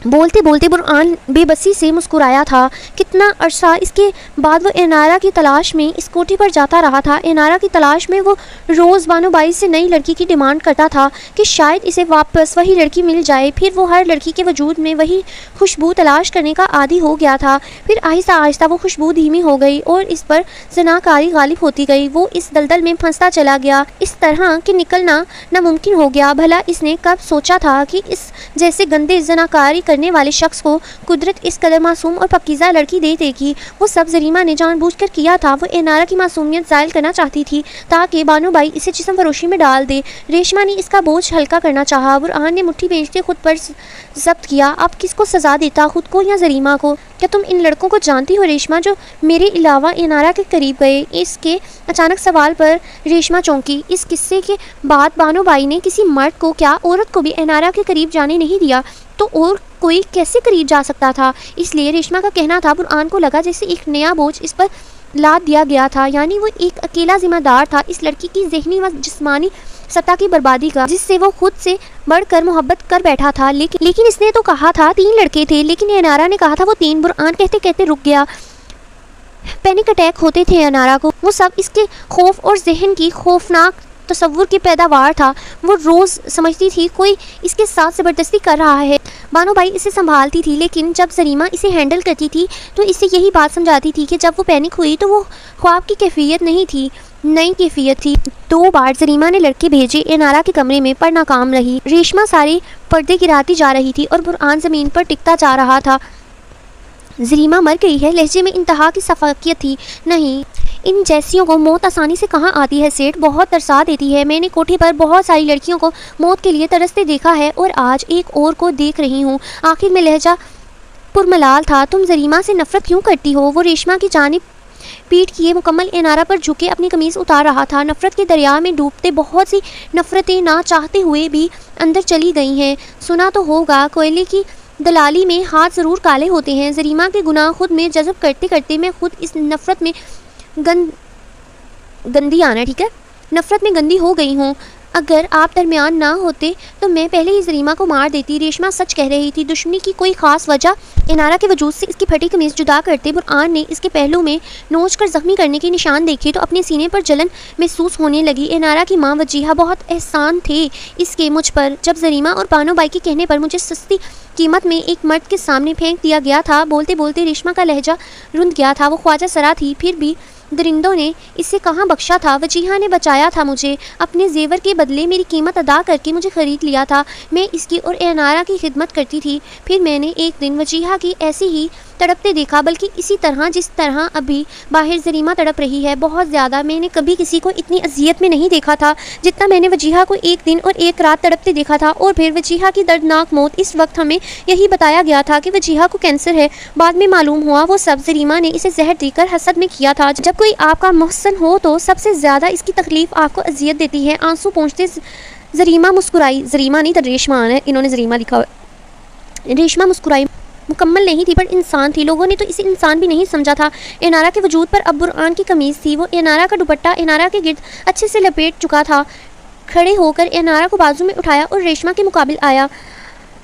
بولتے بولتے برآن بے بسی سے مسکرایا تھا۔ کتنا عرصہ اس کے بعد وہ انارا کی تلاش میں اس کوٹھی پر جاتا رہا تھا۔ انارا کی تلاش میں وہ روز بانو بائی سے نئی لڑکی کی ڈیمانڈ کرتا تھا کہ شاید اسے واپس وہی لڑکی مل جائے۔ پھر وہ ہر لڑکی کے وجود میں وہی خوشبو تلاش کرنے کا عادی ہو گیا تھا۔ پھر آہستہ آہستہ وہ خوشبو دھیمی ہو گئی اور اس پر زناکاری غالب ہوتی گئی۔ وہ اس دلدل میں پھنستا چلا گیا، اس طرح کہ نکلنا ناممکن ہو گیا۔ بھلا اس نے کب سوچا تھا کہ اس جیسے گندے زناکاری کرنے والے شخص کو قدرت اس قدر معصوم اور پاکیزہ لڑکی دے دے گی؟ وہ سب زریمہ نے جان بوجھ کر کیا تھا۔ وہ انارا کی معصومیت زائل کرنا چاہتی تھی تاکہ بانو بائی اسے جسم فروشی میں ڈال دے۔ ریشمہ نے اس کا بوجھ ہلکا کرنا چاہا۔ برآن نے مٹھی بھیجتے خود پر ضبط کیا۔ اب کس کو سزا دیتا، خود کو یا زریمہ کو؟ کیا تم ان لڑکوں کو جانتی ہو ریشمہ جو میرے علاوہ انارا کے قریب گئے؟ اس کے اچانک سوال پر ریشمہ چونکی۔ اس قصے کے بعد بانو بائی نے کسی مرد کو، کیا عورت کو بھی انارا کے قریب جانے نہیں دیا، تو اور کوئی کیسے قریب جا سکتا تھا؟ اس لیے ریشمہ کا کہنا تھا برآن کو لگا جیسے ایک نیا بوجھ اس پر لاد دیا گیا تھا، یعنی وہ ایک اکیلا ذمہ دار تھا اس لڑکی کی ذہنی و جسمانی سطح کی بربادی کا، جس سے وہ خود سے بڑھ کر محبت کر بیٹھا تھا۔ لیکن اس نے تو کہا تھا 3 لڑکے تھے، لیکن انارا نے کہا تھا وہ 3۔ برآن کہتے کہتے رک گیا۔ پینک اٹیک ہوتے تھے انارا کو، وہ سب اس کے خوف اور ذہن کی خوفناک تصور کی پیداوار تھا۔ وہ روز سمجھتی تھی کوئی اس کے ساتھ زبردستی کر رہا ہے۔ بانو بائی اسے سنبھالتی تھی، لیکن جب زریمہ اسے ہینڈل کرتی تھی تو اسے یہی بات سمجھاتی تھی کہ جب وہ پینک ہوئی تو وہ خواب کی کیفیت نہیں تھی، نئی کیفیت تھی۔ 2 بار زریمہ نے لڑکے بھیجے انارا کے کمرے میں، پر ناکام رہی۔ ریشمہ سارے پردے گراتی جا رہی تھی اور برآن زمین پر ٹکتا جا رہا تھا۔ زریمہ مر گئی ہے، لہجے میں انتہا کی شفقت تھی۔ نہیں، ان جیسیوں کو موت آسانی سے کہاں آتی ہے سیٹ، بہت ترسا دیتی ہے۔ میں نے کوٹھی پر بہت ساری لڑکیوں کو موت کے لیے ترستے دیکھا ہے اور آج ایک اور کو دیکھ رہی ہوں۔ آخر میں لہجہ پرملال تھا، تم زریمہ سے نفرت کیوں کرتی ہو؟ وہ ریشمہ کی جانب پیٹ کیے مکمل انارا پر جھکے اپنی قمیض اتار رہا تھا۔ نفرت کے دریا میں ڈوبتے بہت سی نفرتیں نہ چاہتے ہوئے بھی اندر چلی گئی ہیں۔ سنا تو ہوگا کوئلے کی دلالی میں ہاتھ ضرور کالے ہوتے ہیں۔ زریمہ کے گناہ خود میں جذب کرتے کرتے میں خود اس نفرت میں گندی آنا ٹھیک ہے نفرت میں گندی ہو گئی ہوں۔ اگر آپ درمیان نہ ہوتے تو میں پہلے ہی زریمہ کو مار دیتی۔ ریشما سچ کہہ رہی تھی۔ دشمنی کی کوئی خاص وجہ انارا کے وجود سے اس کی پھٹی قمیض جدا کرتے برآن نے اس کے پہلو میں نوچ کر زخمی کرنے کے نشان دیکھے تو اپنے سینے پر جلن محسوس ہونے لگی۔ انارا کی ماں وجیہہ بہت احسان تھے اس کے مجھ پر، جب زریمہ اور بانو بائی کے کہنے پر مجھے سستی قیمت میں ایک مرد کے سامنے پھینک دیا گیا تھا۔ بولتے بولتے ریشما کا لہجہ رند گیا تھا۔ وہ خواجہ سرا تھی، پھر بھی درندوں نے اسے کہاں بخشا تھا۔ وجیہہ نے بچایا تھا مجھے، اپنے زیور کے بدلے میری قیمت ادا کر کے مجھے خرید لیا تھا۔ میں اس کی اور انارا کی خدمت کرتی تھی۔ پھر میں نے ایک دن وجیہہ کی ایسی ہی تڑپتے دیکھا، بلکہ اسی طرح جس طرح ابھی باہر زریمہ تڑپ رہی ہے، بہت زیادہ۔ میں نے کبھی کسی کو اتنی اذیت میں نہیں دیکھا تھا جتنا میں نے وجیہہ کو ایک دن اور ایک رات تڑپتے دیکھا تھا۔ اور پھر وجیہہ کی دردناک موت۔ اس وقت ہمیں یہی بتایا گیا تھا کہ وجیہہ کو کینسر ہے، بعد میں معلوم ہوا وہ سب زریمہ نے اسے زہر دے کر حسد میں کیا تھا۔ جب کوئی آپ کا محسن ہو تو سب سے زیادہ اس کی تکلیف آپ کو اذیت دیتی ہے۔ آنسو پونچھتے زریمہ مسکرائی، زریمہ نہیں تو ریشما ہے، انہوں نے زریمہ لکھا ہوا۔ ریشما مسکرائی، مکمل نہیں تھی پر انسان تھی۔ لوگوں نے تو اسے انسان بھی نہیں سمجھا تھا۔ انارا کے وجود پر اب برآن کی قمیض تھی۔ وہ انارا کا دوپٹہ انارا کے گرد اچھے سے لپیٹ چکا تھا۔ کھڑے ہو کر انارا کو بازو میں اٹھایا اور ریشما کے مقابل آیا۔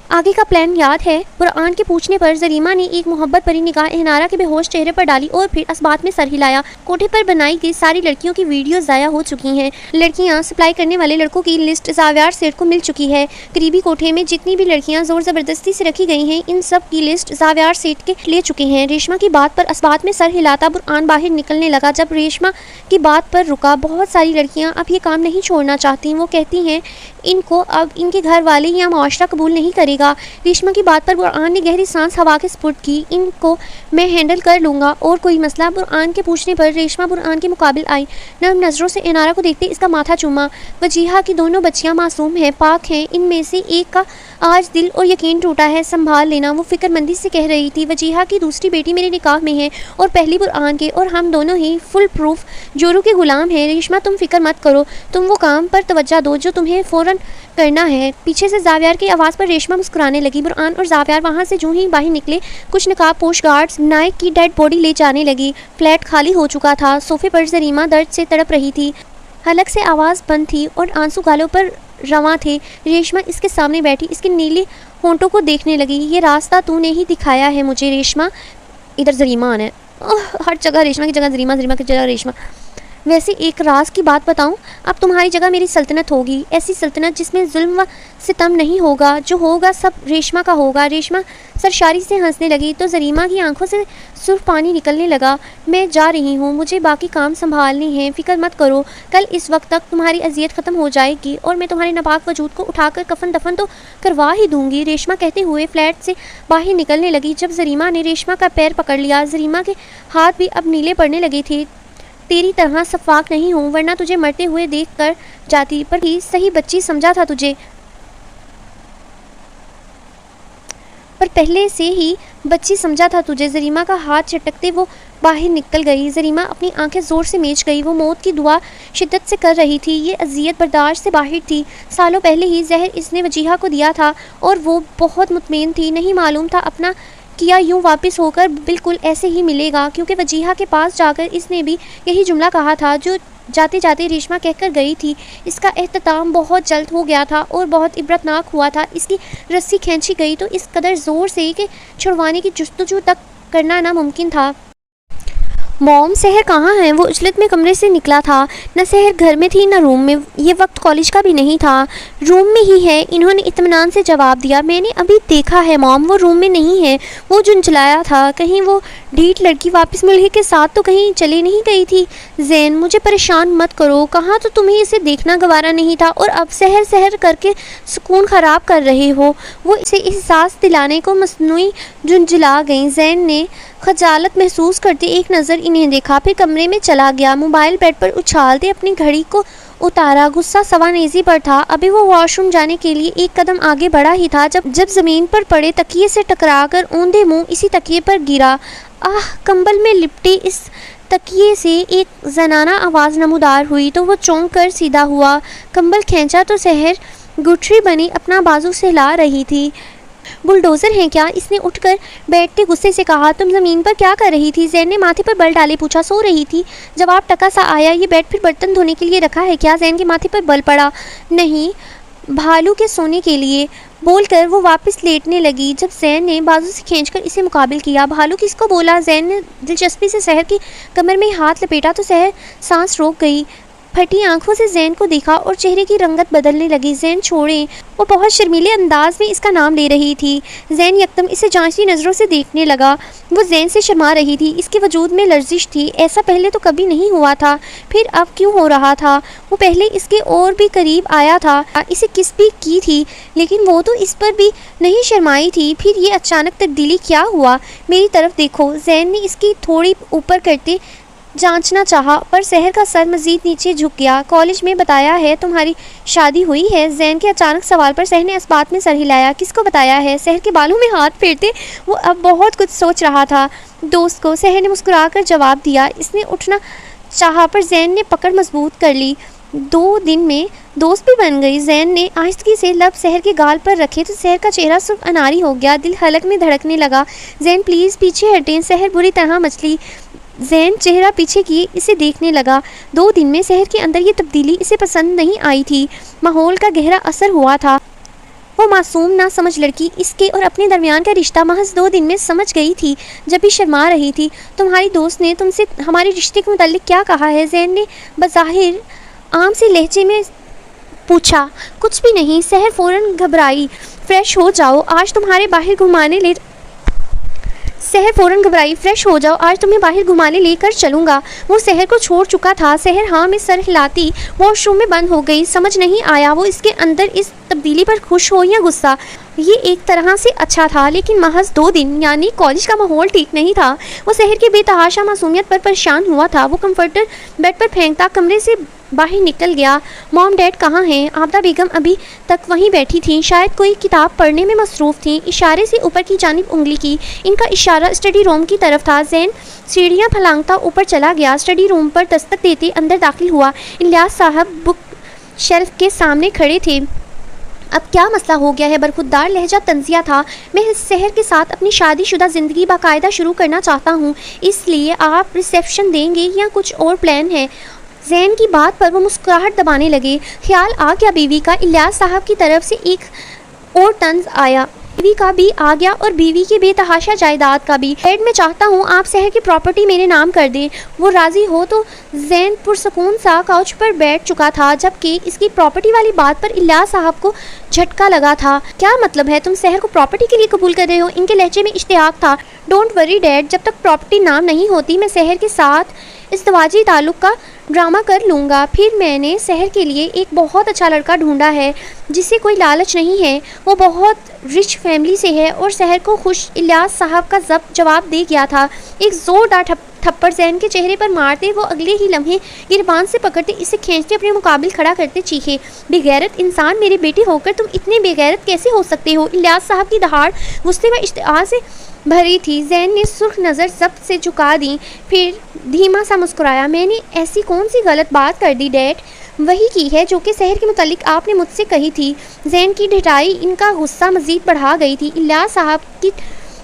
آگے کا پلان یاد ہے؟ برآن کے پوچھنے پر زریمہ نے ایک محبت بھری نگاہ انارا کے بے ہوش چہرے پر ڈالی اور پھر اسبات میں سر ہلایا۔ کوٹھے پر بنائی گئی ساری لڑکیوں کی ویڈیو ضائع ہو چکی ہیں۔ لڑکیاں سپلائی کرنے والے لڑکوں کی لسٹ زاویار سیٹ کو مل چکی ہے۔ قریبی کوٹھے میں جتنی بھی لڑکیاں زور زبردستی سے رکھی گئی ہیں، ان سب کی لسٹ زاویار سیٹ کے لے چکے ہیں۔ ریشما کی بات پر اسبات میں سر ہلاتا برآن باہر نکلنے لگا۔ جب ریشما کی بات پر رکا، بہت ساری لڑکیاں اب یہ کام نہیں چھوڑنا چاہتی۔ وہ کہتی ہیں ان کو اب ان کے گھر والے یا معاشرہ قبول نہیں کرے گا۔ ریشما کی بات پر برآن نے گہری سانس ہوا کے سپرد کی۔ ان کو میں ہینڈل کر لوں گا۔ اور کوئی مسئلہ؟ برآن کے پوچھنے پر ریشما برآن کے مقابل آئی۔ نرم نظروں سے انارا کو دیکھتے اس کا ماتھا چوما۔ وجیہہ کی دونوں بچیاں معصوم ہیں، پاک ہیں۔ ان میں سے ایک کا آج دل اور یقین ٹوٹا ہے، سنبھال لینا، وہ فکر مندی سے کہہ رہی تھی۔ وجیہہ کی دوسری بیٹی میرے نکاح میں ہے اور پہلی برآن کے، اور ہم دونوں ہی فل پروف جورو کے غلام ہیں۔ ریشما تم فکر مت کرو، تم وہ کام پر توجہ دو جو تمہیں فوراً کرنا ہے۔ پیچھے سے زاویار کی آواز پر ریشما مسکرانے لگی۔ برآن اور زاویار وہاں سے جو ہی باہر نکلے، کچھ نقاب پوش گارڈز نائک کی ڈیڈ باڈی لے جانے لگی۔ فلیٹ خالی ہو چکا تھا۔ صوفے پر زریمہ درد سے تڑپ رہی تھی، حلق سے آواز بند تھی اور آنسو گالوں پر رواں تھے۔ ریشما اس کے سامنے بیٹھی اس کے نیلے ہونٹوں کو دیکھنے لگی۔ یہ راستہ تو نے ہی دکھایا ہے مجھے ریشما۔ ادھر زریمہ آنا ہے، ہر جگہ ریشما کی جگہ زریمہ، زریمہ کی جگہ ریشما۔ ویسے ایک راز کی بات بتاؤں، اب تمہاری جگہ میری سلطنت ہوگی، ایسی سلطنت جس میں ظلم و ستم نہیں ہوگا، جو ہوگا سب ریشما کا ہوگا۔ ریشما سرشاری سے ہنسنے لگی تو زریمہ کی آنکھوں سے سرخ پانی نکلنے لگا۔ میں جا رہی ہوں، مجھے باقی کام سنبھالنے ہیں، فکر مت کرو، کل اس وقت تک تمہاری اذیت ختم ہو جائے گی اور میں تمہارے ناپاک وجود کو اٹھا کر کفن دفن تو کروا ہی دوں گی۔ ریشما کہتے ہوئے فلیٹ سے باہر نکلنے لگی۔ جب زریمہ نے ریشما کا پیر پکڑ لیا، زریمہ کے ہاتھ بھی اب نیلے پڑنے لگے تھے۔ تیری طرح شفاق نہیں ہوں، ورنہ تجھے مرتے ہوئے دیکھ کر جاتی، پر ہی صحیح بچی سمجھا تھا تجھے، پر پہلے سے ہی بچی سمجھا تھا تجھے۔ زریمہ کا ہاتھ جھٹکتے وہ باہر نکل گئی۔ زریمہ اپنی آنکھیں زور سے میچ گئی، وہ موت کی دعا شدت سے کر رہی تھی۔ یہ اذیت برداشت سے باہر تھی۔ سالوں پہلے ہی زہر اس نے وجیہہ کو دیا تھا اور وہ بہت مطمئن تھی۔ نہیں معلوم تھا اپنا کیا یوں واپس ہو کر بالکل ایسے ہی ملے گا، کیونکہ وجیہہ کے پاس جا کر اس نے بھی یہی جملہ کہا تھا جو جاتے جاتے ریشما کہہ کر گئی تھی۔ اس کا اختتام بہت جلد ہو گیا تھا اور بہت عبرتناک ہوا تھا۔ اس کی رسی کھینچی گئی تو اس قدر زور سے کہ چھڑوانے کی جستجو تک کرنا ناممکن تھا۔ موم سحر کہاں ہیں؟ وہ اجلت میں کمرے سے نکلا تھا۔ نہ سحر گھر میں تھی نہ روم میں، یہ وقت کالج کا بھی نہیں تھا۔ روم میں ہی ہے، انہوں نے اطمینان سے جواب دیا۔ میں نے ابھی دیکھا ہے موم، وہ روم میں نہیں ہے۔ وہ جھنجھلایا تھا، کہیں وہ ڈھیٹ لڑکی واپس ملحق کے ساتھ تو کہیں چلی نہیں گئی تھی؟ زین مجھے پریشان مت کرو، کہاں تو تمہیں اسے دیکھنا گوارا نہیں تھا اور اب سحر سحر کر کے سکون خراب کر رہے ہو۔ وہ اسے احساس دلانے کو مصنوعی جھنجھلا گئیں۔ زین نے خجالت محسوس کرتے ایک نظر انہیں دیکھا، پھر کمرے میں چلا گیا۔ موبائل بیڈ پر اچھالتے اپنی گھڑی کو اتارا۔ غصہ سوانیزی پر تھا۔ ابھی وہ واش روم جانے کے لیے ایک قدم آگے بڑھا ہی تھا جب زمین پر پڑے تکیے سے ٹکرا کر اوندھے منہ اسی تکیے پر گرا۔ آہ! کمبل میں لپٹی اس تکیے سے ایک زنانہ آواز نمودار ہوئی تو وہ چونک کر سیدھا ہوا۔ کمبل کھینچا تو سحر گٹھری بنی اپنا بازو سہلا رہی تھی۔ بلڈوزر ہیں کیا؟ اس نے اٹھ کر بیٹھتے غصے سے کہا۔ تم زمین پر کیا کر رہی تھی؟ زین نے ماتھے پر بل ڈالے پوچھا۔ سو رہی تھی، جواب ٹکا سا آیا۔ یہ بیڈ پھر برتن دھونے کے لیے رکھا ہے کیا؟ زین کے ماتھے پر بل پڑا۔ نہیں، بھالو کے سونے کے لیے، بول کر وہ واپس لیٹنے لگی جب زین نے بازو سے کھینچ کر اسے مقابل کیا۔ بھالو کس کو بولا؟ زین نے دلچسپی سے سحر کی کمر میں ہاتھ لپیٹا تو سحر سانس روک گئی، پھٹی آنکھوں سے زین کو دیکھا اور چہرے کی رنگت بدلنے لگی۔ زین چھوڑیں، وہ بہت شرمیلے انداز میں اس کا نام لے رہی تھی۔ زین یکدم اسے جانچتی نظروں سے دیکھنے لگا۔ وہ زین سے شرما رہی تھی، اس کے وجود میں لرزش تھی۔ ایسا پہلے تو کبھی نہیں ہوا تھا، پھر اب کیوں ہو رہا تھا؟ وہ پہلے اس کے اور بھی قریب آیا تھا، اسے کس بھی کی تھی، لیکن وہ تو اس پر بھی نہیں شرمائی تھی۔ پھر یہ اچانک تبدیلی کیا ہوا؟ میری طرف دیکھو، زین نے اس کی تھوڑی اوپر کرتے جانچنا چاہا، پر سحر کا سر مزید نیچے جھک گیا۔ کالج میں بتایا ہے تمہاری شادی ہوئی ہے؟ زین کے اچانک سوال پر سحر نے اس بات میں سر ہلایا۔ کس کو بتایا ہے؟ سحر کے بالوں میں ہاتھ پھیرتے وہ اب بہت کچھ سوچ رہا تھا۔ دوست کو، سحر نے مسکرا کر جواب دیا۔ اس نے اٹھنا چاہا پر زین نے پکڑ مضبوط کر لی۔ 2 دن میں دوست بھی بن گئی۔ زین نے آہستگی سے لب سحر کے گال پر رکھے تو سحر کا چہرہ سرخ اناری ہو گیا، دل حلق میں دھڑکنے لگا۔ زین پلیز پیچھے ہٹیں، سحر بری طرح مچلی۔ زین چہرہ پیچھے کیے اسے دیکھنے لگا۔ 2 دن میں سحر کے اندر یہ تبدیلی اسے پسند نہیں آئی تھی، ماحول کا گہرا اثر ہوا تھا۔ وہ معصوم نہ سمجھ لڑکی اس کے اور اپنے درمیان کا رشتہ محض 2 دن میں سمجھ گئی تھی، جب بھی شرما رہی تھی۔ تمہاری دوست نے تم سے ہمارے رشتے کے متعلق کیا کہا ہے؟ زین نے بظاہر عام سے لہجے میں پوچھا۔ کچھ بھی نہیں، سحر فوراً گھبرائی۔ فریش ہو جاؤ، آج تمہیں باہر گھمانے لے کر چلوں گا۔ وہ سحر کو چھوڑ چکا تھا۔ سحر ہاں میں سر ہلاتی واش روم میں بند ہو گئی۔ سمجھ نہیں آیا وہ اس کے اندر اس تبدیلی پر خوش ہو یا غصہ۔ یہ ایک طرح سے اچھا تھا، لیکن محض 2 دن، یعنی کالج کا ماحول ٹھیک نہیں تھا۔ وہ سحر کی بے تحاشا معصومیت پر پریشان ہوا تھا۔ وہ کمفرٹر بیڈ پر پھینکتا کمرے سے باہر نکل گیا۔ مام ڈیڈ کہاں ہیں؟ عابدہ بیگم ابھی تک وہیں بیٹھی تھیں، شاید کوئی کتاب پڑھنے میں مصروف تھیں۔ اشارے سے اوپر کی جانب انگلی کی، ان کا اشارہ اسٹڈی روم کی طرف تھا۔ زین سیڑھیاں پھلانگتا اوپر چلا گیا، اسٹڈی روم پر دستک دیتے اندر داخل ہوا۔ الیاس صاحب بک شیلف کے سامنے کھڑے تھے۔ اب کیا مسئلہ ہو گیا ہے؟ برخودار لہجہ طنزیہ تھا۔ میں سحر کے ساتھ اپنی شادی شدہ زندگی باقاعدہ شروع کرنا چاہتا ہوں، اس لیے آپ ریسیپشن دیں گے یا کچھ اور پلان ہے؟ زین کی بات پر وہ مسکراہٹ دبانے لگے۔ خیال آ گیا بیوی کا۔ الیاس صاحب کی طرف سے ایک اور طنز آیا۔ بیوی کا بھی آ گیا اور بیوی کی بے تحاشا جائیداد کا بھی۔ ڈیڈ میں چاہتا ہوں آپ سحر کی پراپرٹی میرے نام کر دیں، وہ راضی ہو تو؟ زین پرسکون سا کاؤچ پر بیٹھ چکا تھا، جبکہ اس کی پراپرٹی والی بات پر الیاس صاحب کو جھٹکا لگا تھا۔ کیا مطلب ہے؟ تم سحر کو پراپرٹی کے لیے قبول کر رہے ہو؟ ان کے لہجے میں اشتیاق تھا۔ ڈونٹ وری ڈیڈ، جب تک پراپرٹی نام نہیں ہوتی میں سحر کے ساتھ ازدواجی تعلق کا ڈرامہ کر لوں گا۔ پھر میں نے سحر کے لیے ایک بہت اچھا لڑکا ڈھونڈا ہے جسے کوئی لالچ نہیں ہے، وہ بہت رچ فیملی سے ہے اور سحر کو خوش الیاس صاحب کا جواب دے گیا تھا۔ ایک زوردار تھپڑ زین کے چہرے پر مارتے وہ اگلے ہی لمحے گربان سے پکڑتے اسے کھینچتے اپنے مقابل کھڑا کرتے چیخے، بے غیرت انسان، میرے بیٹے ہو کر تم اتنے بے غیرت کیسے ہو سکتے ہو؟ الیاس صاحب کی دہاڑ غصے و اشتعال سے بھری تھی۔ زین نے سرخ نظر ضبط سے جھکا دی، پھر دھیما سا مسکرایا۔ میں نے ایسی کون سی غلط بات کر دی ڈیڈ؟ وہی کی ہے جو کہ سحر کے متعلق آپ نے مجھ سے کہی تھی۔ زین کی ڈھٹائی ان کا غصہ مزید بڑھا گئی تھی۔ الیاس صاحب کی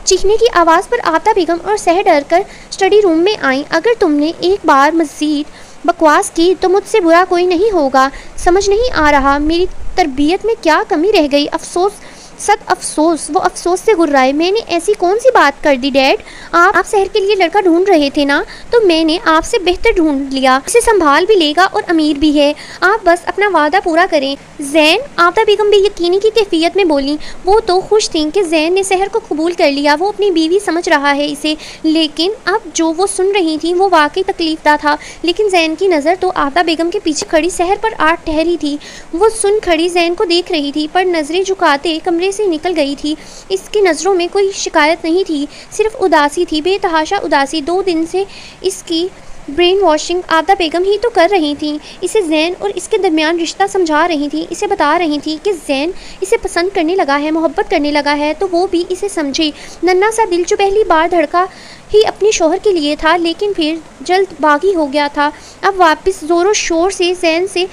چیخنے کی آواز پر عابدہ بیگم اور سحر ڈر کر اسٹڈی روم میں آئیں۔ اگر تم نے ایک بار مزید بکواس کی تو مجھ سے برا کوئی نہیں ہوگا۔ سمجھ نہیں آ رہا میری تربیت میں کیا کمی رہ گئی؟ افسوس، صد افسوس۔ وہ افسوس سے گرائے۔ میں نے ایسی کون سی بات کر دی ڈیڈ؟ آپ سحر کے لیے لڑکا ڈھونڈ رہے تھے نا، تو میں نے آپ سے بہتر ڈھونڈ لیا، اسے سنبھال بھی لے گا اور امیر بھی ہے۔ آپ بس اپنا وعدہ پورا کریں۔ زین، عابدہ بیگم بھی یقینی کی کیفیت میں بولی۔ وہ تو خوش تھیں کہ زین نے سحر کو قبول کر لیا، وہ اپنی بیوی سمجھ رہا ہے اسے، لیکن اب جو وہ سن رہی تھیں وہ واقعی تکلیف دہ تھا۔ لیکن زین کی نظر تو عابدہ بیگم کے پیچھے کھڑی سحر پر آ ٹھہری تھی۔ وہ سن کھڑی زین کو دیکھ رہی تھی، پر نظریں جھکاتے کمرے سے نکل گئی تھی۔ اس کی نظروں میں کوئی شکایت نہیں تھی، صرف اداسی تھی، بے تحاشا اداسی۔ 2 دن سے اس کی برین واشنگ عابدہ بیگم ہی تو کر رہی تھیں، اسے زین اور اس کے درمیان رشتہ سمجھا رہی تھیں، اسے بتا رہی تھیں کہ زین اسے پسند کرنے لگا ہے، محبت کرنے لگا ہے، تو وہ بھی اسے سمجھے۔ ننھا سا دل جو پہلی بار دھڑکا ہی اپنے شوہر کے لیے تھا، لیکن پھر جلد باغی ہو گیا تھا۔ اب واپس زور و شور سے زین سے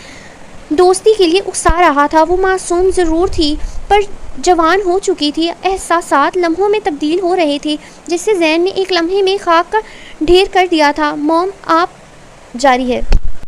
دوستی کے لیے اکسا رہا تھا۔ وہ معصوم ضرور تھی پر جوان ہو چکی تھی۔ احساسات لمحوں میں تبدیل ہو رہے تھے، جس سے زین نے ایک لمحے میں خاک کا ڈھیر کر دیا تھا۔ موم آپ جاری ہے۔